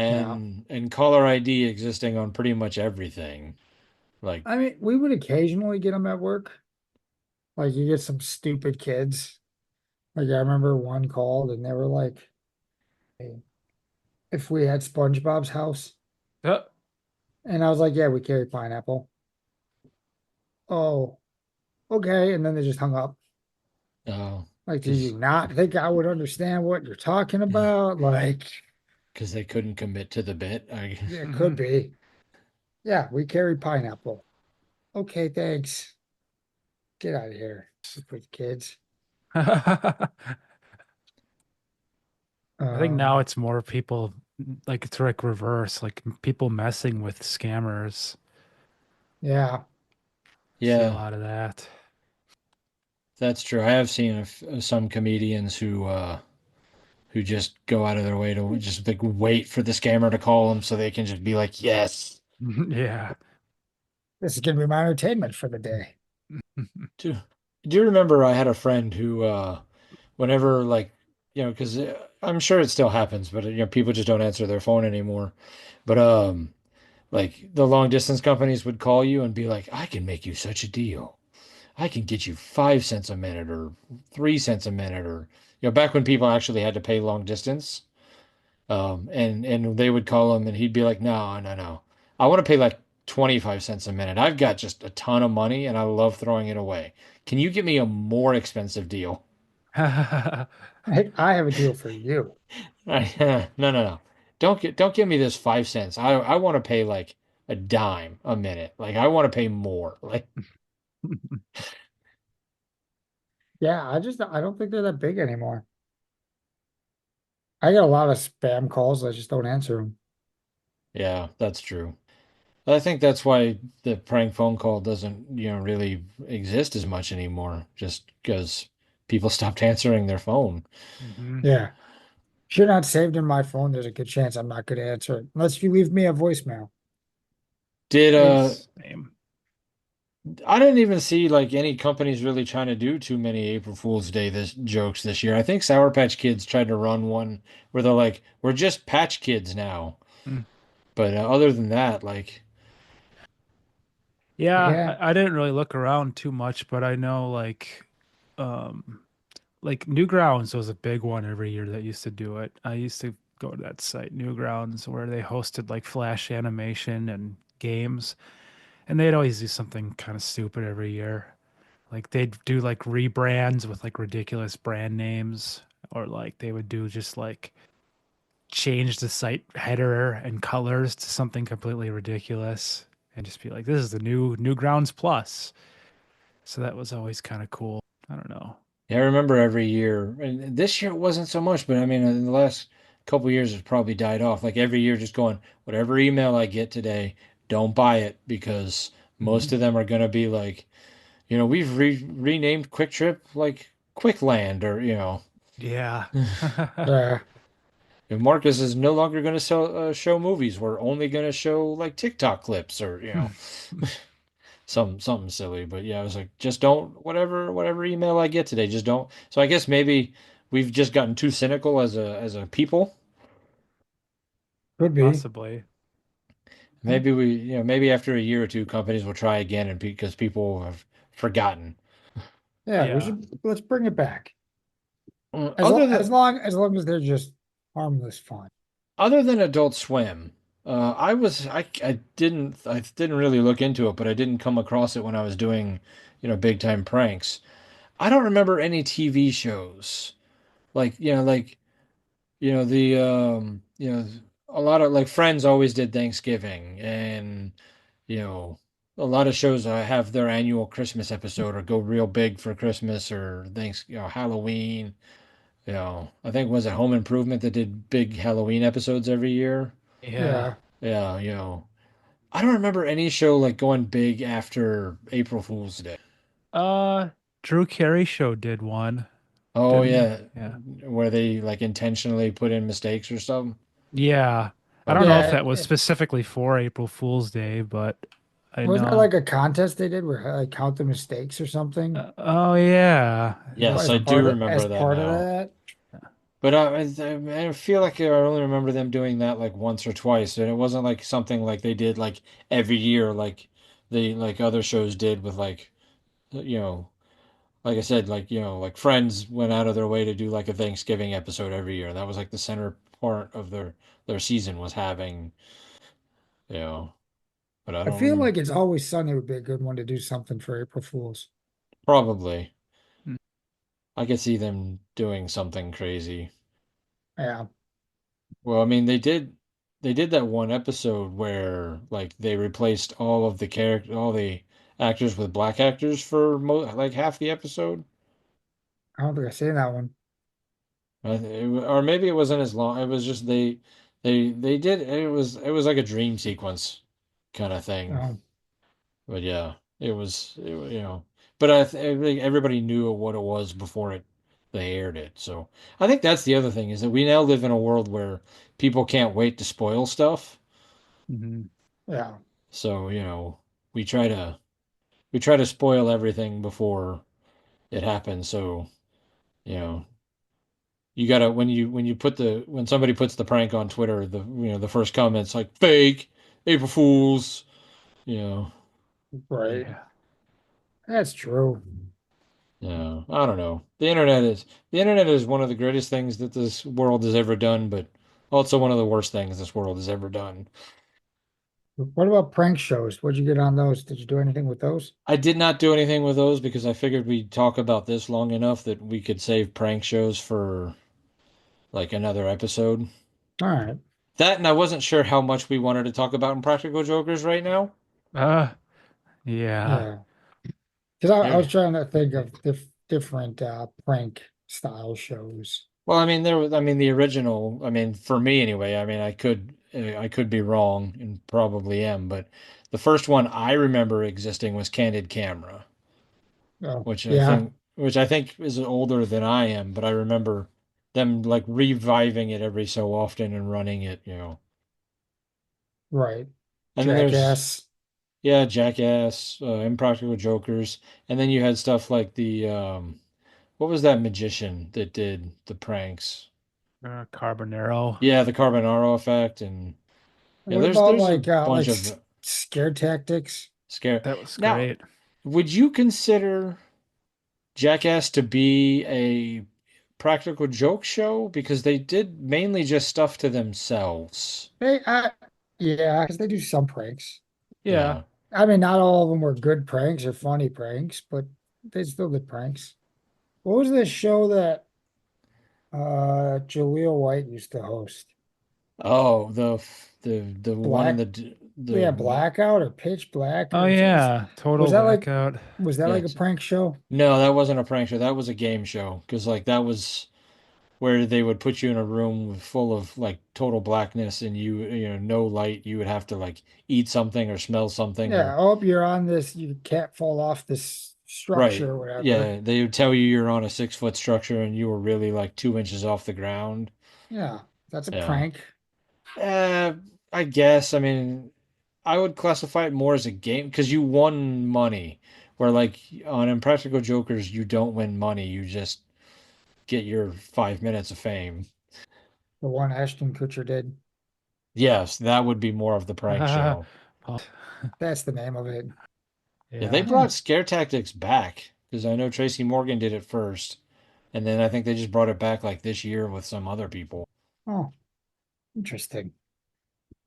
Speaker 2: Yeah.
Speaker 1: and caller ID existing on pretty much everything. Like,
Speaker 2: I mean, we would occasionally get them at work. Like you get some stupid kids. Like I remember one called and they were like, "Hey, if we had SpongeBob's house,"
Speaker 3: Uh,
Speaker 2: and I was like, "Yeah, we carry pineapple." Oh, okay. And then they just hung up.
Speaker 1: oh,
Speaker 2: Like, do you
Speaker 1: because
Speaker 2: not think I would understand what you're talking about? Like,
Speaker 1: they couldn't commit to the bit.
Speaker 2: yeah, it could be. Yeah, we carry pineapple. Okay, thanks. Get out of here. Stupid kids.
Speaker 3: I think now
Speaker 2: Um,
Speaker 3: it's more people like it's like reverse, like people messing with scammers.
Speaker 2: yeah.
Speaker 3: See a
Speaker 1: Yeah,
Speaker 3: lot of that.
Speaker 1: that's true. I have seen some comedians who just go out of their way to just like wait for the scammer to call them so they can just be like, yes.
Speaker 3: Yeah.
Speaker 2: This is gonna be my entertainment for the day.
Speaker 1: Do, do you remember I had a friend who whenever like because I'm sure it still happens, but people just don't answer their phone anymore. But like the long distance companies would call you and be like, I can make you such a deal. I can get you 5 cents a minute or 3 cents a minute or back when people actually had to pay long distance. And they would call him and he'd be like, no, no, no. I want to pay like 25 cents a minute. I've got just a ton of money and I love throwing it away. Can you get me a more expensive deal?
Speaker 2: Hey, I have a deal for you.
Speaker 1: No, no, no. Don't give me this 5 cents. I want to pay like a dime a minute. Like I want to pay more. Like
Speaker 2: Yeah, I don't think they're that big anymore. I get a lot of spam calls. I just don't answer them.
Speaker 1: yeah, that's true. I think that's why the prank phone call doesn't, really exist as much anymore, just because people stopped answering their phone.
Speaker 3: hmm
Speaker 2: Yeah. If you're not saved in my phone, there's a good chance I'm not going to answer it unless you leave me a voicemail.
Speaker 1: Did
Speaker 3: Same.
Speaker 1: I didn't even see like any companies really trying to do too many April Fool's Day this jokes this year. I think Sour Patch Kids tried to run one where they're like, "We're just Patch Kids now."
Speaker 3: Mm.
Speaker 1: But other than that, like,
Speaker 3: Yeah,
Speaker 2: Yeah.
Speaker 3: I didn't really look around too much, but I know um like Newgrounds was a big one every year that used to do it. I used to go to that site, Newgrounds, where they hosted like flash animation and games, and they'd always do something kind of stupid every year. Like they'd do like rebrands with like ridiculous brand names, or like they would do just like change the site header and colors to something completely ridiculous and just be like, this is the Newgrounds Plus. So that was always kind of cool. I don't know.
Speaker 1: yeah, I remember every year, and this year it wasn't so much, but I mean, in the last couple years, it's probably died off. Like every year, just going, whatever email I get today, don't buy it because most of them are going to be like, we've renamed Quick Trip like Quickland or,
Speaker 3: Yeah.
Speaker 1: and Marcus is no longer going to show movies. We're only going to show like TikTok clips or, something silly. But yeah, I was like, just don't whatever email I get today, just don't. So I guess maybe we've just gotten too cynical as a people.
Speaker 2: Could be.
Speaker 3: Possibly.
Speaker 1: Maybe maybe after a year or two, companies will try again, and because people have forgotten.
Speaker 2: Yeah, we
Speaker 3: Yeah.
Speaker 2: should let's bring it back.
Speaker 1: Other than
Speaker 2: As long as they're just harmless fun.
Speaker 1: other than Adult Swim, I didn't really look into it, but I didn't come across it when I was doing, big time pranks. I don't remember any TV shows like the a lot of like Friends always did Thanksgiving, and you know a lot of shows have their annual Christmas episode or go real big for Christmas or Halloween. I think was it Home Improvement that did big Halloween episodes every year.
Speaker 3: Yeah.
Speaker 2: Yeah.
Speaker 1: Yeah, I don't remember any show like going big after April Fool's Day.
Speaker 3: Uh, Drew Carey show did one,
Speaker 1: Oh
Speaker 3: didn't he?
Speaker 1: yeah,
Speaker 3: Yeah.
Speaker 1: where they like intentionally put in mistakes or something.
Speaker 3: Yeah. I don't know if
Speaker 1: Okay.
Speaker 2: Yeah.
Speaker 3: that was specifically for April Fool's Day, but I
Speaker 2: Wasn't there
Speaker 3: know.
Speaker 2: like a contest they did where like count the mistakes or something
Speaker 3: Oh yeah.
Speaker 1: Yes,
Speaker 3: That's
Speaker 1: I do
Speaker 2: as
Speaker 1: remember that
Speaker 2: part of
Speaker 1: now.
Speaker 2: that?
Speaker 1: But I feel like I only remember them doing that like once or twice, and it wasn't like something like they did like every year, like like other shows did with like you know, like I said, like like Friends went out of their way to do like a Thanksgiving episode every year. That was like the center part of their season was having, you know. But I
Speaker 2: I
Speaker 1: don't
Speaker 2: feel
Speaker 1: remember.
Speaker 2: like It's Always Sunny would be a good one to do something for April Fools.
Speaker 1: Probably,
Speaker 3: Hmm.
Speaker 1: I could see them doing something crazy.
Speaker 2: Yeah.
Speaker 1: Well, I mean, they did that one episode where like they replaced all the actors with black actors for like half the episode.
Speaker 2: I don't think I've seen that one.
Speaker 1: Or maybe it wasn't as long. It was just they did it was like a dream sequence kind of thing.
Speaker 2: Oh,
Speaker 1: But yeah, But I think everybody knew what it was before they aired it. So I think that's the other thing is that we now live in a world where people can't wait to spoil stuff.
Speaker 3: Mhm.
Speaker 2: yeah.
Speaker 1: So, we try to we try to spoil everything before it happens. So, you know, You gotta when somebody puts the prank on Twitter, the first comment's like fake, April Fools, you know.
Speaker 2: Right.
Speaker 3: Yeah.
Speaker 2: That's true.
Speaker 1: Yeah, I don't know. The internet is one of the greatest things that this world has ever done, but also one of the worst things this world has ever done.
Speaker 2: What about prank shows? What'd you get on those? Did you do anything with those?
Speaker 1: I did not do anything with those because I figured we'd talk about this long enough that we could save prank shows for like another episode.
Speaker 2: All right.
Speaker 1: That and I wasn't sure how much we wanted to talk about in Practical Jokers right now.
Speaker 3: Uh, yeah.
Speaker 2: Yeah. Because I
Speaker 1: There,
Speaker 2: was trying to think of different prank style shows.
Speaker 1: well, I mean, the original, I mean, for me anyway, I mean, I could be wrong and probably am, but the first one I remember existing was Candid Camera,
Speaker 2: Oh,
Speaker 1: which I
Speaker 2: yeah,
Speaker 1: think, which I think is older than I am, but I remember them like reviving it every so often and running it.
Speaker 2: right.
Speaker 1: And then there's,
Speaker 2: Jackass.
Speaker 1: yeah, Jackass, Impractical Jokers, and then you had stuff like what was that magician that did the pranks?
Speaker 3: Carbonaro.
Speaker 1: Yeah, the Carbonaro effect, and yeah,
Speaker 2: What
Speaker 1: there's
Speaker 2: about
Speaker 1: there's a bunch
Speaker 2: like
Speaker 1: of
Speaker 2: scare tactics?
Speaker 1: scare.
Speaker 3: That was
Speaker 1: Now,
Speaker 3: great.
Speaker 1: would you consider Jackass to be a practical joke show? Because they did mainly just stuff to themselves.
Speaker 2: Hey, yeah, because they do some pranks.
Speaker 3: Yeah.
Speaker 1: Yeah.
Speaker 2: I mean, not all of them were good pranks or funny pranks, but they still did pranks. What was this show that Jaleel White used to host?
Speaker 1: Oh, the one in
Speaker 2: Black, yeah,
Speaker 1: the
Speaker 2: Blackout or Pitch Black
Speaker 3: Oh
Speaker 2: or
Speaker 3: yeah.
Speaker 2: was
Speaker 3: Total
Speaker 2: that like
Speaker 3: blackout.
Speaker 2: was that
Speaker 1: yeah.
Speaker 2: like a prank show?
Speaker 1: No, that wasn't a prank show. That was a game show. Because like that was where they would put you in a room full of like total blackness and no light. You would have to like eat something or smell something
Speaker 2: Yeah,
Speaker 1: or
Speaker 2: oh, you're on this, you can't fall off this
Speaker 1: right.
Speaker 2: structure or whatever.
Speaker 1: Yeah, they would tell you you're on a 6 foot structure and you were really like 2 inches off the ground.
Speaker 2: Yeah, that's a
Speaker 1: Yeah.
Speaker 2: prank.
Speaker 1: Uh, I guess. I mean, I would classify it more as a game because you won money. Where like on Impractical Jokers, you don't win money. You just get your 5 minutes of fame.
Speaker 2: The one Ashton Kutcher did.
Speaker 1: Yes, that would be more of the prank show.
Speaker 3: Paul-
Speaker 2: That's the name of it.
Speaker 1: Yeah, they
Speaker 3: Yeah.
Speaker 2: Hmm.
Speaker 1: brought scare tactics back because I know Tracy Morgan did it first, and then I think they just brought it back like this year with some other people.
Speaker 2: Oh, interesting.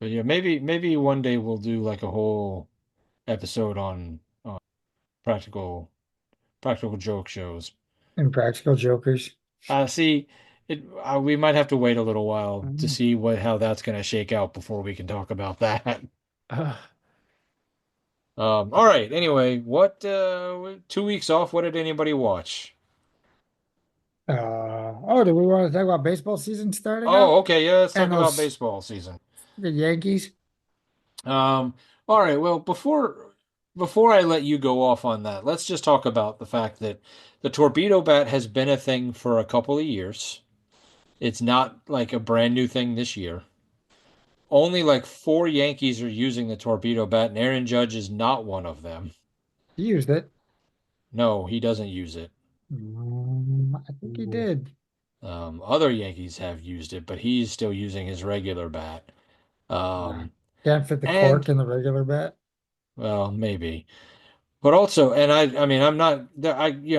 Speaker 1: But yeah, maybe one day we'll do like a whole episode on practical practical joke shows.
Speaker 2: Impractical Jokers.
Speaker 1: See, we might have to wait a little while to
Speaker 2: Mm.
Speaker 1: see how that's going to shake out before we can talk about that.
Speaker 3: Uh,
Speaker 1: All right. Anyway, what 2 weeks off? What did anybody watch?
Speaker 2: Oh, do we want to talk about baseball season starting
Speaker 1: Oh,
Speaker 2: up
Speaker 1: okay. Yeah, let's talk
Speaker 2: and
Speaker 1: about
Speaker 2: those
Speaker 1: baseball season.
Speaker 2: the Yankees?
Speaker 1: Um, all right. Well, before I let you go off on that, let's just talk about the fact that the torpedo bat has been a thing for a couple of years. It's not like a brand new thing this year. Only like four Yankees are using the torpedo bat, and Aaron Judge is not one of them.
Speaker 2: He used it.
Speaker 1: No, he doesn't use it.
Speaker 2: I think he did.
Speaker 1: Other Yankees have used it, but he's still using his regular bat.
Speaker 2: Uh,
Speaker 1: Um,
Speaker 2: can't fit the cork
Speaker 1: and
Speaker 2: in the regular bat.
Speaker 1: well, maybe. But also, and I mean, I'm not,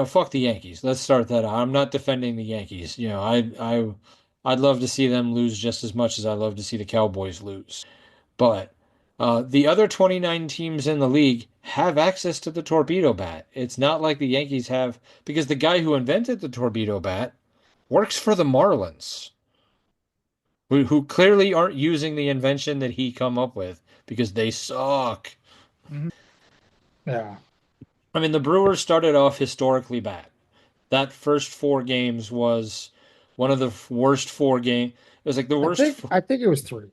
Speaker 1: fuck the Yankees. Let's start that out. I'm not defending the Yankees. I'd love to see them lose just as much as I love to see the Cowboys lose. But the other 29 teams in the league have access to the torpedo bat. It's not like the Yankees have, because the guy who invented the torpedo bat works for the Marlins, who clearly aren't using the invention that he come up with because they suck.
Speaker 3: mhm.
Speaker 2: Yeah.
Speaker 1: I mean, the Brewers started off historically bad. That first 4 games was one of the worst 4 games. It was like the worst.
Speaker 2: I think it was three.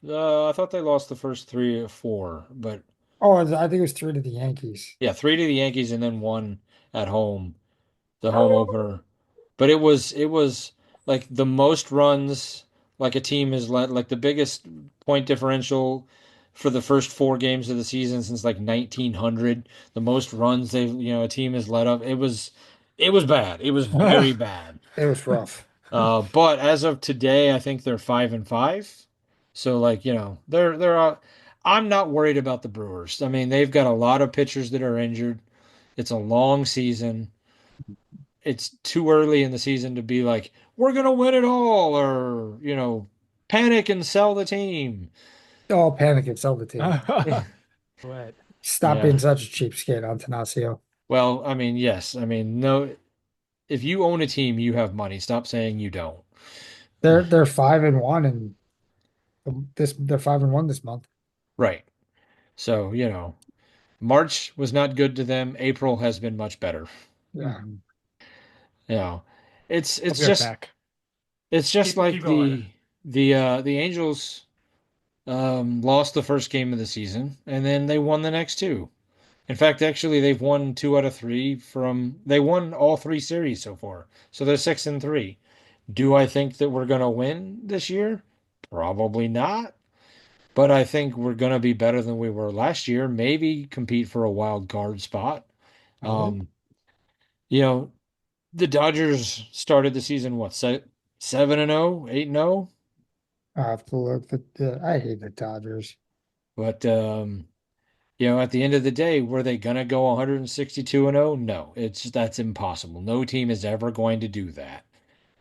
Speaker 1: I thought they lost the first 3 or 4, but
Speaker 2: Oh, I think it was three to the Yankees.
Speaker 1: yeah, 3 to the Yankees and then one at home, the home opener. But it was like the most runs like a team has let, like the biggest point differential for the first 4 games of the season since like 1900. The most runs a team has let up. It was bad. It was very bad.
Speaker 2: It was rough.
Speaker 1: But as of today, I think they're 5-5. So like, I'm not worried about the Brewers. I mean, they've got a lot of pitchers that are injured. It's a long season. It's too early in the season to be like, we're gonna win it all, or panic and sell the team.
Speaker 2: All panic and sell the team.
Speaker 3: What?
Speaker 2: Stop
Speaker 1: Yeah.
Speaker 2: being such a cheapskate, Antanasio.
Speaker 1: Well, I mean, yes. I mean, no, if you own a team, you have money. Stop saying you don't.
Speaker 2: They're 5-1 and they're 5-1 this month.
Speaker 1: Right. So, March was not good to them. April has been much better.
Speaker 2: Yeah.
Speaker 3: Mhm.
Speaker 1: You know, it's
Speaker 3: I'll
Speaker 1: it's
Speaker 3: be right
Speaker 1: just
Speaker 3: back.
Speaker 1: it's just like
Speaker 3: Keep going.
Speaker 1: the Angels lost the first game of the season and then they won the next two. In fact, actually they've won two out of three they won all three series so far. So they're 6-3. Do I think that we're gonna win this year? Probably not. But I think we're gonna be better than we were last year. Maybe compete for a wild card spot.
Speaker 2: I hope.
Speaker 1: Um, you know, the Dodgers started the season what, 7-0, 8-0?
Speaker 2: I have to look at I hate the Dodgers.
Speaker 1: But at the end of the day, were they gonna go 162-0? No, that's impossible. No team is ever going to do that.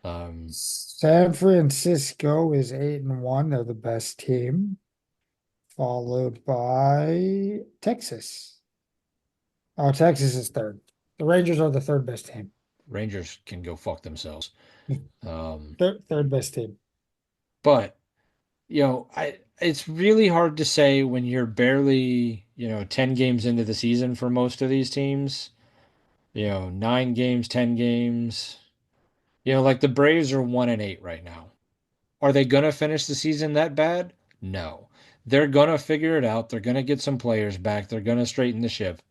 Speaker 1: Um,
Speaker 2: San Francisco is 8-1. They're the best team, followed by Texas. Oh, Texas is third. The Rangers are the third best team.
Speaker 1: Rangers can go fuck themselves. Um,
Speaker 2: Third best team.
Speaker 1: but it's really hard to say when you're barely, 10 games into the season for most of these teams. 9 games, 10 games. Like the Braves are 1-8 right now. Are they gonna finish the season that bad? No. They're gonna figure it out. They're gonna get some players back. They're gonna straighten the ship.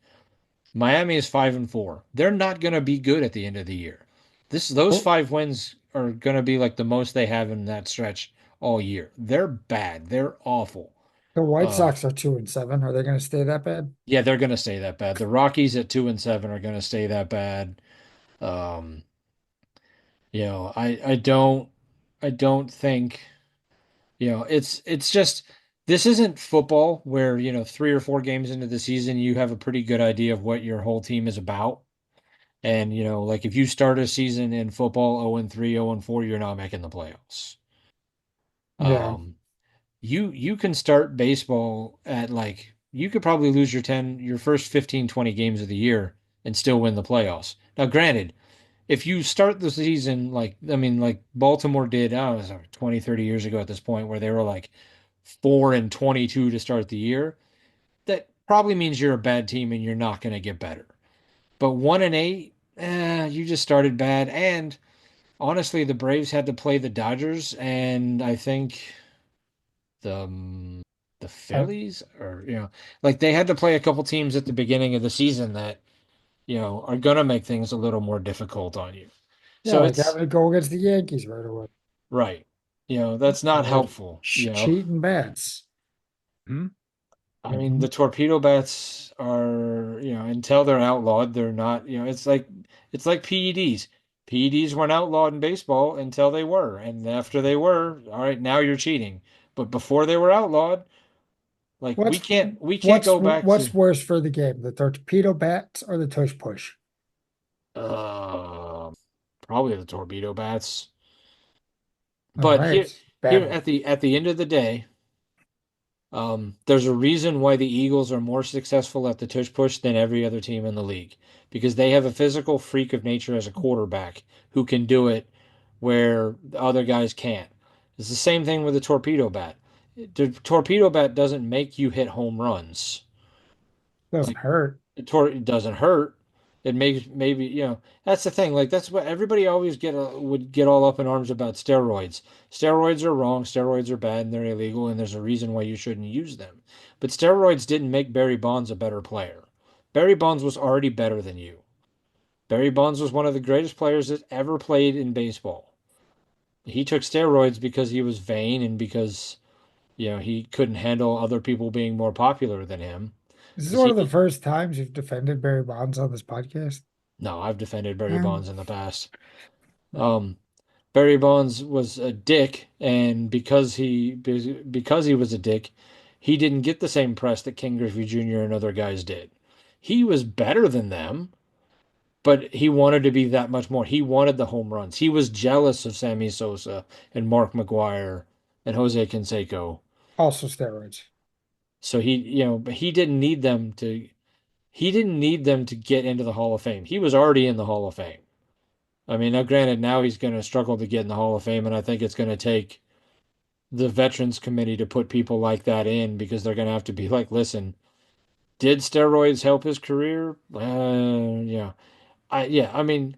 Speaker 1: Miami is 5-4. They're not gonna be good at the end of the year. Those
Speaker 2: Well,
Speaker 1: 5 wins are gonna be like the most they have in that stretch all year. They're bad. They're awful.
Speaker 2: the White
Speaker 1: Uh,
Speaker 2: Sox are 2-7. Are they going to stay that bad?
Speaker 1: yeah, they're gonna stay that bad. The Rockies at 2-7 are gonna stay that bad. Um, I don't think. It's just this isn't football where, 3 or 4 games into the season you have a pretty good idea of what your whole team is about. And, like if you start a season in football 0-3, 0-4, you're not making the playoffs.
Speaker 2: Yeah.
Speaker 1: Um, you can start baseball at like you could probably lose your first 15, 20 games of the year and still win the playoffs. Now, granted, if you start the season like I mean like Baltimore did, I don't know, it was 20, 30 years ago at this point where they were like 4-22 to start the year, that probably means you're a bad team and you're not going to get better. But 1-8, you just started bad. And honestly, the Braves had to play the Dodgers and I think the
Speaker 2: Uh,
Speaker 1: Phillies, or like they had to play a couple teams at the beginning of the season that are gonna make things a little more difficult on you.
Speaker 2: yeah,
Speaker 1: So
Speaker 2: like
Speaker 1: it's
Speaker 2: having to go against the Yankees right away.
Speaker 1: right. That's not
Speaker 2: They're
Speaker 1: helpful.
Speaker 2: cheating bats.
Speaker 3: Hmm?
Speaker 1: I mean, the
Speaker 3: Mhm.
Speaker 1: torpedo bats are, until they're outlawed, they're not, it's like PEDs. PEDs weren't outlawed in baseball until they were. And after they were, all right, now you're cheating. But before they were outlawed, like we
Speaker 2: What's
Speaker 1: can't we can't
Speaker 2: what's
Speaker 1: go back to
Speaker 2: what's worse for the game, the torpedo bats or the tush push?
Speaker 1: uh probably the torpedo bats.
Speaker 2: All
Speaker 1: But
Speaker 2: right,
Speaker 1: here
Speaker 2: bad one.
Speaker 1: at the end of the day, there's a reason why the Eagles are more successful at the tush push than every other team in the league because they have a physical freak of nature as a quarterback who can do it where the other guys can't. It's the same thing with the torpedo bat. The torpedo bat doesn't make you hit home runs.
Speaker 2: Doesn't
Speaker 1: Like
Speaker 2: hurt.
Speaker 1: it doesn't hurt. It makes maybe that's the thing. Like that's what everybody always would get all up in arms about steroids. Steroids are wrong. Steroids are bad and they're illegal. And there's a reason why you shouldn't use them. But steroids didn't make Barry Bonds a better player. Barry Bonds was already better than you. Barry Bonds was one of the greatest players that ever played in baseball. He took steroids because he was vain and because he couldn't handle other people being more popular than him.
Speaker 2: This is
Speaker 1: Because
Speaker 2: one
Speaker 1: he
Speaker 2: of the
Speaker 1: did.
Speaker 2: first times you've defended Barry Bonds on this podcast.
Speaker 1: No, I've defended Barry
Speaker 2: Um,
Speaker 1: Bonds in the past. Um, Barry Bonds was a dick, and because he was a dick, he didn't get the same press that Ken Griffey Jr. and other guys did. He was better than them, but he wanted to be that much more. He wanted the home runs. He was jealous of Sammy Sosa and Mark McGwire and Jose Canseco.
Speaker 2: Also steroids.
Speaker 1: So but he didn't need them to get into the Hall of Fame. He was already in the Hall of Fame. I mean, now granted, now he's going to struggle to get in the Hall of Fame, and I think it's going to take the Veterans Committee to put people like that in because they're going to have to be like, listen, did steroids help his career? Yeah. I mean,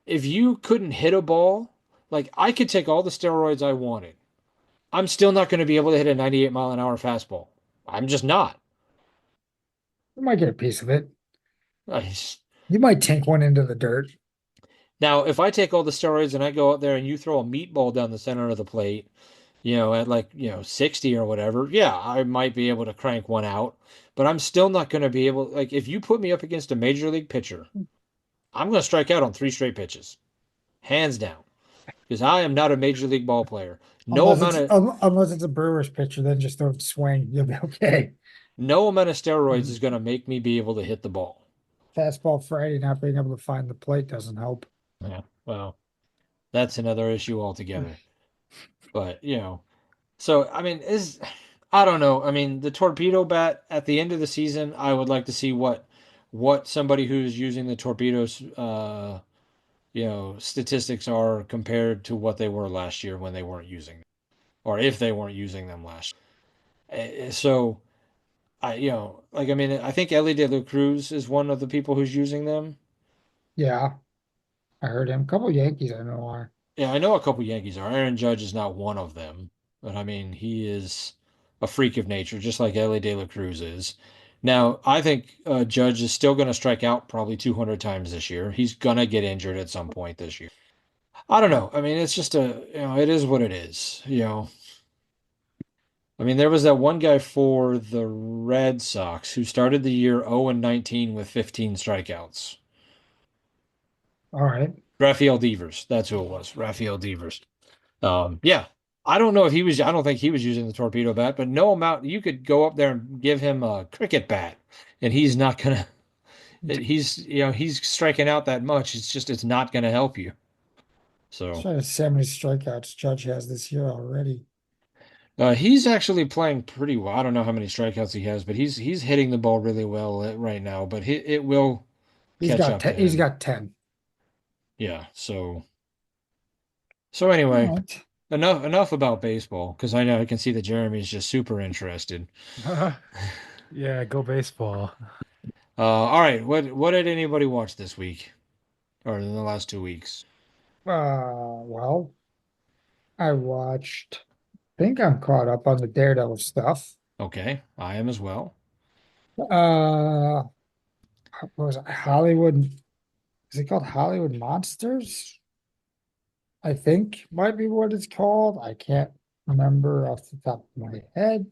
Speaker 1: if you couldn't hit a ball, like I could take all the steroids I wanted. I'm still not going to be able to hit a 98-mile-an-hour fastball. I'm just not.
Speaker 2: You might get a piece of it.
Speaker 1: I,
Speaker 2: You might tank one into the dirt.
Speaker 1: Now, if I take all the steroids and I go out there and you throw a meatball down the center of the plate, at like, 60 or whatever, yeah, I might be able to crank one out, but I'm still not going to be able, like, if you put me up against a major league pitcher, I'm going to strike out on three straight pitches, hands down, because I am not a major league ball player. No amount of
Speaker 2: Unless it's a Brewers pitcher, then just don't swing. You'll be okay.
Speaker 1: no amount of steroids is going to make me be able to hit the ball.
Speaker 2: Fastball Friday not being able to find the plate doesn't help.
Speaker 1: Yeah, well, that's another issue altogether. But, so I mean, is I don't know. I mean, the torpedo bat at the end of the season, I would like to see what somebody who's using the torpedoes statistics are compared to what they were last year when they weren't using them, or if they weren't using them last year. So like I mean, I think Ellie De La Cruz is one of the people who's using them.
Speaker 2: Yeah, I heard him. A couple Yankees I know are.
Speaker 1: Yeah, I know a couple Yankees are. Aaron Judge is not one of them, but I mean, he is a freak of nature, just like Ellie De La Cruz is. Now, I think Judge is still going to strike out probably 200 times this year. He's going to get injured at some point this year. I don't know. I mean, it's just it is what it is. I mean, there was that one guy for the Red Sox who started the year 0 and 19 with 15 strikeouts.
Speaker 2: All right.
Speaker 1: Rafael Devers, that's who it was. Rafael Devers. Yeah. I don't know if he was, I don't think he was using the torpedo bat, but no amount, you could go up there and give him a cricket bat and he's not gonna, he's striking out that much. It's not gonna help you. So,
Speaker 2: Trying to see how many strikeouts Judge has this year already.
Speaker 1: he's actually playing pretty well. I don't know how many strikeouts he has, but he's hitting the ball really well right now, but it will catch up to
Speaker 2: He's
Speaker 1: him.
Speaker 2: got 10.
Speaker 1: Yeah. So
Speaker 2: All
Speaker 1: anyway,
Speaker 2: right.
Speaker 1: enough about baseball because I know I can see that Jeremy's just super interested.
Speaker 3: Yeah, go baseball.
Speaker 1: All right. What did anybody watch this week or in the last 2 weeks?
Speaker 2: Well, I watched, think I'm caught up on the Daredevil stuff.
Speaker 1: Okay, I am as well.
Speaker 2: What was it? Hollywood, is it called Hollywood Monsters? I think might be what it's called. I can't remember off the top of my head.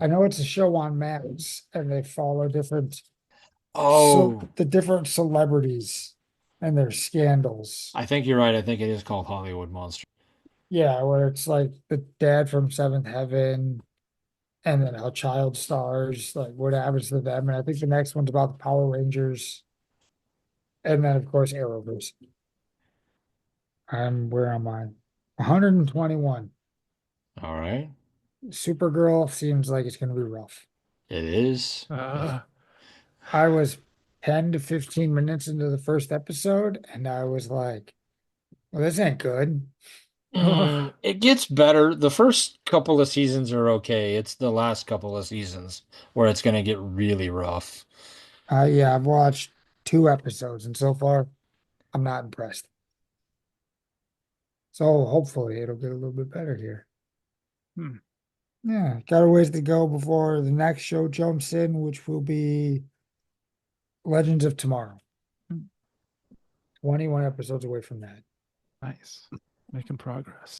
Speaker 2: I know it's a show on Max and they follow
Speaker 1: Oh,
Speaker 2: the different celebrities and their scandals.
Speaker 1: I think you're right. I think it is called Hollywood Monster.
Speaker 2: Yeah, where it's like the dad from Seventh Heaven and then how child stars, like what happens to them. And I think the next one's about the Power Rangers. And then of course Arrowverse. Where am I? 121.
Speaker 1: All right,
Speaker 2: Supergirl seems like it's gonna be rough.
Speaker 1: it is.
Speaker 3: Uh,
Speaker 2: I was 10 to 15 minutes into the first episode, and I was like, well, this ain't good.
Speaker 1: It gets better. The first couple of seasons are okay. It's the last couple of seasons where it's going to get really rough.
Speaker 2: Yeah, I've watched 2 episodes, and so far, I'm not impressed. So hopefully it'll get a little bit better here.
Speaker 3: hmm,
Speaker 2: Yeah, got a ways to go before the next show jumps in, which will be Legends of Tomorrow. 21 episodes away from that.
Speaker 3: nice. Making progress.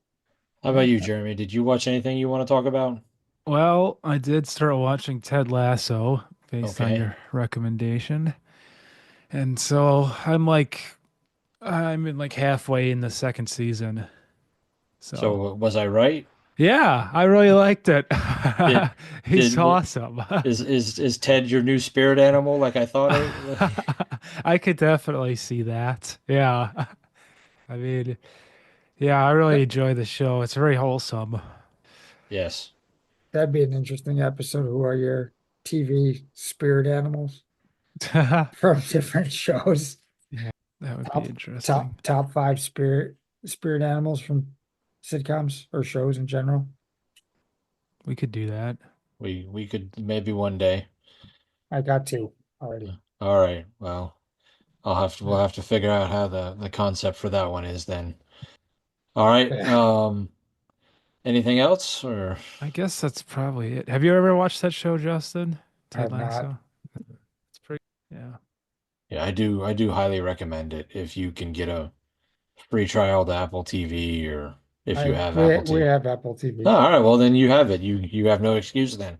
Speaker 1: How about you, Jeremy? Did you watch anything you want to talk about?
Speaker 3: Well, I did start watching Ted Lasso based on
Speaker 1: Okay.
Speaker 3: your recommendation. And so I'm like I'm in like halfway in the second season. So
Speaker 1: So was I right?
Speaker 3: yeah, I really liked it.
Speaker 1: Did
Speaker 3: He's
Speaker 1: did
Speaker 3: awesome.
Speaker 1: is Ted your new spirit animal like I thought it?
Speaker 3: I could definitely see that. Yeah. I mean, yeah, I really
Speaker 2: That,
Speaker 3: enjoy the show. It's very wholesome.
Speaker 1: Yes.
Speaker 2: that'd be an interesting episode. Who are your TV spirit animals
Speaker 3: Yeah,
Speaker 2: from different shows?
Speaker 3: that would be
Speaker 2: Top
Speaker 3: interesting.
Speaker 2: top five spirit animals from sitcoms or shows in general.
Speaker 3: We could do that.
Speaker 1: We could maybe one day.
Speaker 2: I got two already.
Speaker 1: All right. Well, we'll have to figure out how the concept for that one is then. All right.
Speaker 2: Yeah,
Speaker 1: Anything else or
Speaker 3: I guess that's probably it. Have you ever watched that show, Justin?
Speaker 2: I
Speaker 3: Ted
Speaker 2: have not.
Speaker 3: Lasso? It's pretty, yeah.
Speaker 1: yeah, I do highly recommend it if you can get a free trial to Apple TV or if you
Speaker 2: I
Speaker 1: have
Speaker 2: we
Speaker 1: Apple
Speaker 2: we
Speaker 1: TV.
Speaker 2: have Apple
Speaker 1: Oh,
Speaker 2: TV.
Speaker 1: all right, well then you have it. You have no excuse then.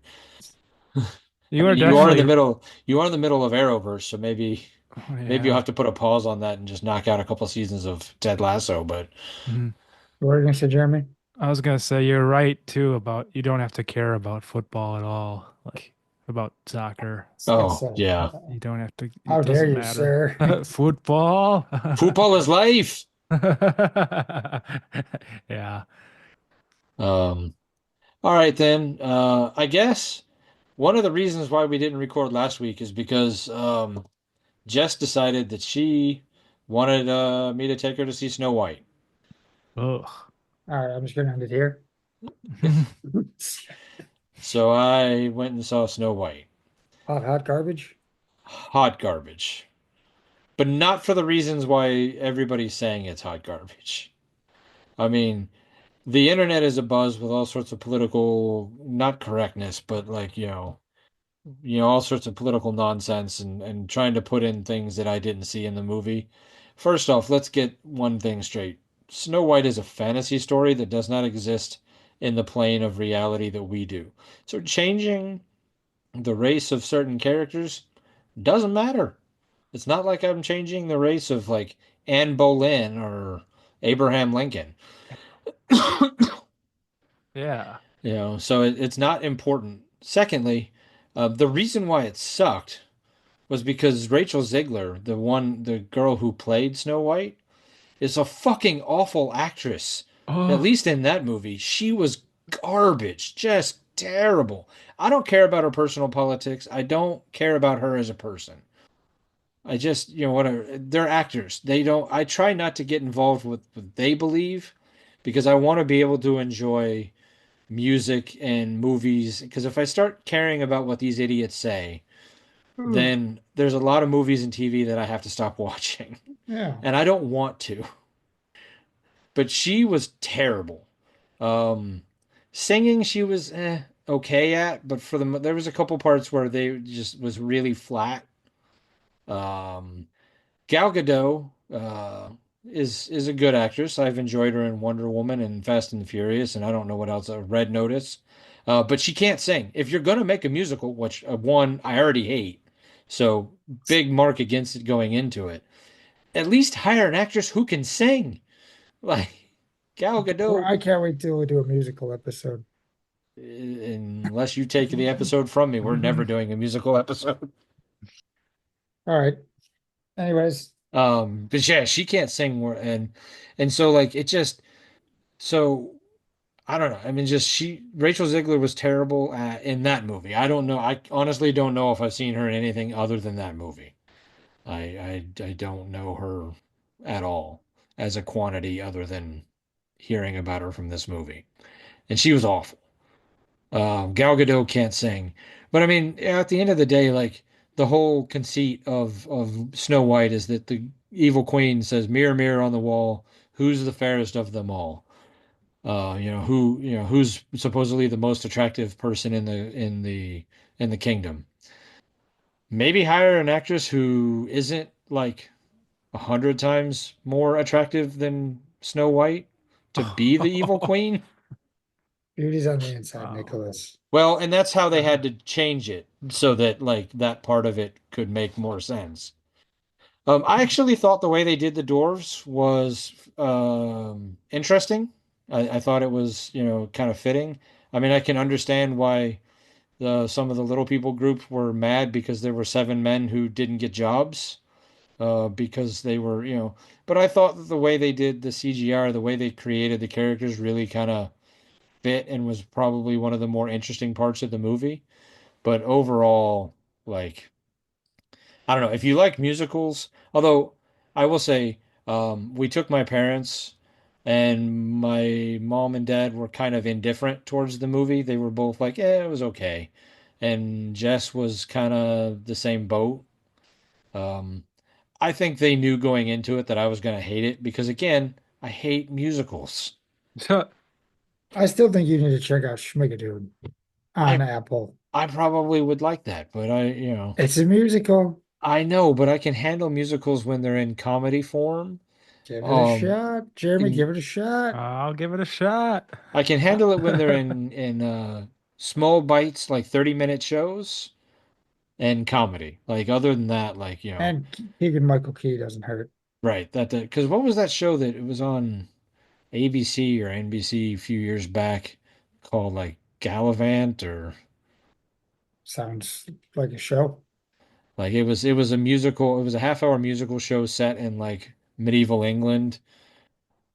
Speaker 1: I
Speaker 3: You are
Speaker 1: mean, you are in the
Speaker 3: definitely,
Speaker 1: middle. You are in the middle of Arrowverse, so maybe you'll
Speaker 3: yeah.
Speaker 1: have to put a pause on that and just knock out a couple seasons of Ted Lasso. But
Speaker 3: Mhm.
Speaker 2: What are you gonna say, Jeremy?
Speaker 3: I was gonna say you're right too about you don't have to care about football at all, like about soccer.
Speaker 2: It's
Speaker 1: oh yeah,
Speaker 3: You don't have to, it
Speaker 2: how dare
Speaker 3: doesn't
Speaker 2: you,
Speaker 3: matter.
Speaker 2: sir?
Speaker 3: Football.
Speaker 1: football is life.
Speaker 3: Yeah.
Speaker 1: Um, all right then. I guess one of the reasons why we didn't record last week is because Jess decided that she wanted me to take her to see Snow White.
Speaker 3: Ugh.
Speaker 2: All right, I'm just gonna end it here.
Speaker 1: So I went and saw Snow White.
Speaker 2: Hot garbage.
Speaker 1: Hot garbage. But not for the reasons why everybody's saying it's hot garbage. I mean, the internet is abuzz with all sorts of political, not correctness, but like, all sorts of political nonsense and trying to put in things that I didn't see in the movie. First off, let's get one thing straight. Snow White is a fantasy story that does not exist in the plane of reality that we do. So changing the race of certain characters doesn't matter. It's not like I'm changing the race of like Anne Boleyn or Abraham Lincoln.
Speaker 3: Yeah.
Speaker 1: So it's not important. Secondly, the reason why it sucked was because Rachel Ziegler, the girl who played Snow White, is a fucking awful actress. At
Speaker 3: Oh.
Speaker 1: least in that movie, she was garbage, just terrible. I don't care about her personal politics. I don't care about her as a person. I just, whatever. They're actors. They don't, I try not to get involved with what they believe because I want to be able to enjoy music and movies. Because if I start caring about what these idiots say, then there's a lot of movies and TV that I have to stop watching.
Speaker 2: Yeah.
Speaker 1: And I don't want to. But she was terrible. Um, Singing, she was okay at, but there was a couple parts where they just was really flat. Um, Gal Gadot is a good actress. I've enjoyed her in Wonder Woman and Fast and the Furious, and I don't know what else. Red Notice, but she can't sing. If you're gonna make a musical, which one I already hate, so big mark against it going into it. At least hire an actress who can sing, like Gal
Speaker 2: Well,
Speaker 1: Gadot.
Speaker 2: I can't wait till we do a musical episode.
Speaker 1: Unless you take the episode from me, we're never doing a musical episode.
Speaker 2: All right. Anyways,
Speaker 1: But yeah, she can't sing more, and so like it just so I don't know. I mean, just Rachel Ziegler was terrible in that movie. I don't know. I honestly don't know if I've seen her in anything other than that movie. I don't know her at all as a quantity other than hearing about her from this movie, and she was awful. Gal Gadot can't sing, but I mean, at the end of the day, like the whole conceit of Snow White is that the evil queen says, "Mirror, mirror on the wall, who's the fairest of them all?" Who's supposedly the most attractive person in the kingdom. Maybe hire an actress who isn't like 100 times more attractive than Snow White to be the evil queen.
Speaker 2: beauty's on the inside,
Speaker 3: Wow.
Speaker 2: Nicholas.
Speaker 1: Well, and that's how they had to change it so that like that part of it could make more sense. I actually thought the way they did the dwarves was interesting. I thought it was, kind of fitting. I mean, I can understand why some of the little people group were mad because there were seven men who didn't get jobs because they were, But I thought that the way they did the CGI, the way they created the characters, really kind of fit and was probably one of the more interesting parts of the movie. But overall, like. I don't know if you like musicals, although I will say we took my parents and my mom and dad were kind of indifferent towards the movie. They were both like, "Yeah, it was okay." And Jess was kind of the same boat. Um, I think they knew going into it that I was going to hate it because again, I hate musicals.
Speaker 2: I still think you need to check out Schmigadoon on
Speaker 1: I
Speaker 2: Apple.
Speaker 1: I probably would like that, but
Speaker 2: It's a musical.
Speaker 1: I know, but I can handle musicals when they're in comedy form.
Speaker 2: Give it a
Speaker 1: Um,
Speaker 2: shot. Jeremy,
Speaker 1: in
Speaker 2: give it a shot.
Speaker 3: I'll give it a shot.
Speaker 1: I can handle it when they're in small bites, like 30-minute shows and comedy. Like other than that, like,
Speaker 2: And Keegan Michael Key doesn't hurt.
Speaker 1: right, that because what was that show that it was on ABC or NBC a few years back called like Gallivant or
Speaker 2: Sounds like a show.
Speaker 1: like it was a musical, it was a half-hour musical show set in like medieval England.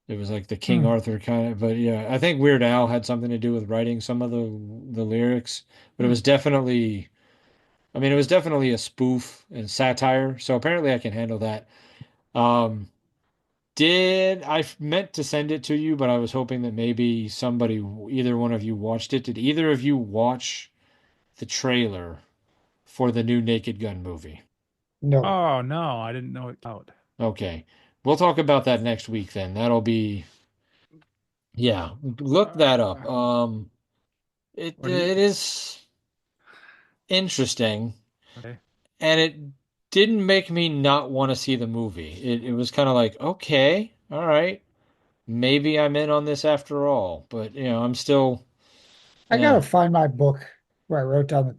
Speaker 1: It was like the King
Speaker 2: Hmm.
Speaker 1: Arthur kind of, but yeah, I think Weird Al had something to do with writing some of the lyrics, but it
Speaker 2: Hmm.
Speaker 1: was definitely I mean, it was definitely a spoof and satire, so apparently I can handle that. Um, meant to send it to you, but I was hoping that maybe either one of you watched it. Did either of you watch the trailer for the new Naked Gun movie?
Speaker 2: No.
Speaker 3: Oh no, I didn't know it out.
Speaker 1: Okay. We'll talk about that next week then. Yeah, look that up.
Speaker 3: Uh,
Speaker 1: It
Speaker 3: what do you?
Speaker 1: it is interesting,
Speaker 3: Okay.
Speaker 1: and it didn't make me not want to see the movie. It was kind of like, okay, all right. Maybe I'm in on this after all, but I'm still,
Speaker 2: I gotta
Speaker 1: yeah,
Speaker 2: find my book where I wrote down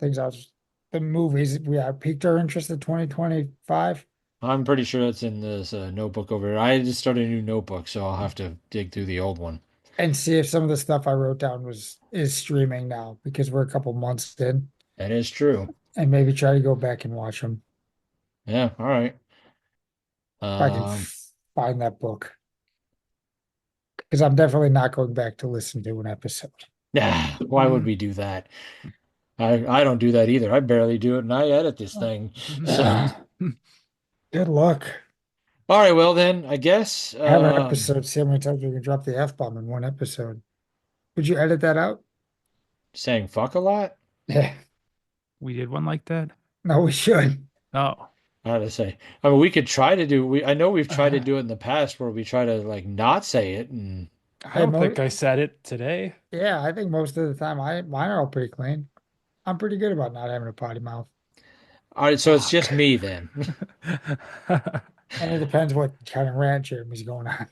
Speaker 2: the movies we piqued our interest in 2025
Speaker 1: I'm pretty sure it's in this notebook over here. I just started a new notebook, so I'll have to dig through the old one.
Speaker 2: and see if some of the stuff I wrote down is streaming now because we're a couple months in
Speaker 1: That is true.
Speaker 2: and maybe try to go back and watch them
Speaker 1: Yeah, all right.
Speaker 2: if I can find that book because I'm definitely not going back to listen to an episode.
Speaker 1: Yeah, why would we do that? I don't do that either. I barely do it, and I edit this thing. So,
Speaker 2: Good luck.
Speaker 1: all right, well then, I guess
Speaker 2: Have an episode, see how many times we can drop the F-bomb in one episode. Would you edit that out?
Speaker 1: saying fuck a lot.
Speaker 2: Yeah.
Speaker 3: We did one like that?
Speaker 2: No, we should.
Speaker 3: Oh.
Speaker 1: How to say? I mean, we could try to do. I know we've tried to
Speaker 2: Uh,
Speaker 1: do it in the past where we try to like not say it, and
Speaker 3: I
Speaker 2: hey,
Speaker 3: don't think I said it today.
Speaker 2: yeah, I think most of the time mine are all pretty clean. I'm pretty good about not having a potty mouth.
Speaker 1: all right, so it's
Speaker 3: Fuck.
Speaker 1: just me then.
Speaker 2: And it depends what kind of rant Jeremy's going on.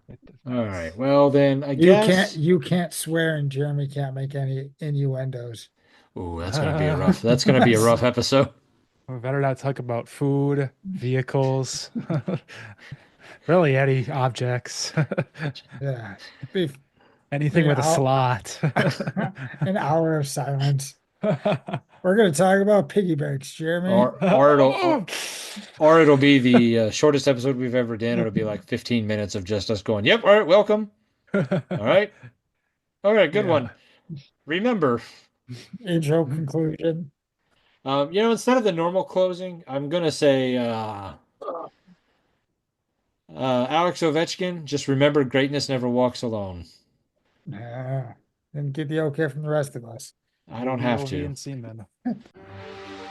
Speaker 3: It
Speaker 1: All
Speaker 3: depends.
Speaker 1: right, well then, I
Speaker 2: You can't
Speaker 1: guess.
Speaker 2: you can't swear and Jeremy can't make any innuendos.
Speaker 1: Ooh, that's gonna be a rough. That's gonna be a rough episode.
Speaker 3: We better not talk about food, vehicles, really any objects,
Speaker 2: Yeah. Be
Speaker 3: anything
Speaker 2: an
Speaker 3: with a
Speaker 2: hour,
Speaker 3: slot.
Speaker 2: an hour of silence. We're gonna talk about piggy banks, Jeremy.
Speaker 1: Or it'll be the shortest episode we've ever done. It'll be like 15 minutes of just us going, "Yep, all right, welcome." All right, all right, good one.
Speaker 3: Yeah.
Speaker 1: Remember,
Speaker 2: Intro conclusion.
Speaker 1: instead of the normal closing, I'm gonna say, Alex Ovechkin. Just remember, greatness never walks alone.
Speaker 2: Didn't get the okay from the rest of us.
Speaker 1: I don't have
Speaker 3: OVOV
Speaker 1: to.
Speaker 3: and semen.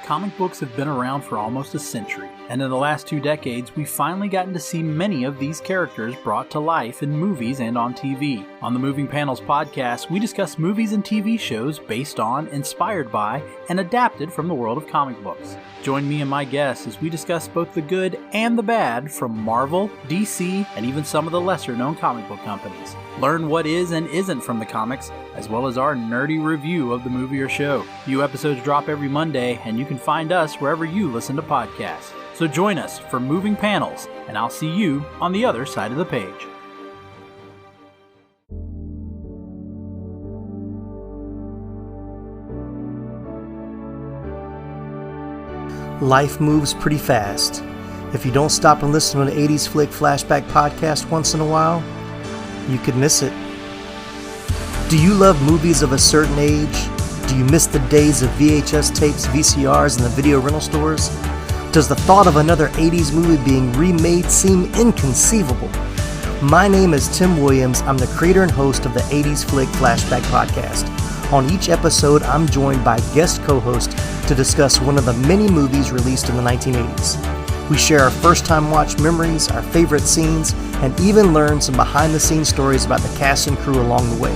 Speaker 4: Comic books have been around for almost a century, and in the last 2 decades, we've finally gotten to see many of these characters brought to life in movies and on TV. On the Moving Panels podcast, we discuss movies and TV shows based on, inspired by, and adapted from the world of comic books. Join me and my guests as we discuss both the good and the bad from Marvel, DC, and even some of the lesser-known comic book companies. Learn what is and isn't from the comics, as well as our nerdy review of the movie or show. New episodes drop every Monday, and you can find us wherever you listen to podcasts. So join us for Moving Panels, and I'll see you on the other side of the page.
Speaker 5: Life moves pretty fast. If you don't stop and listen to an 80s Flick Flashback podcast once in a while, you could miss it. Do you love movies of a certain age? Do you miss the days of VHS tapes, VCRs, and the video rental stores? Does the thought of another 80s movie being remade seem inconceivable? My name is Tim Williams. I'm the creator and host of the 80s Flick Flashback podcast. On each episode, I'm joined by guest co-hosts to discuss one of the many movies released in the 1980s. We share our first-time watch memories, our favorite scenes, and even learn some behind-the-scenes stories about the cast and crew along the way.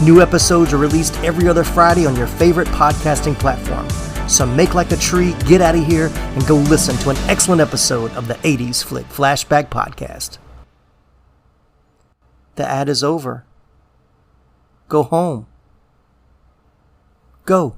Speaker 5: New episodes are released every other Friday on your favorite podcasting platform. So make like a tree, get out of here, and go listen to an excellent episode of the 80s Flick Flashback podcast. The ad is over. Go home. Go.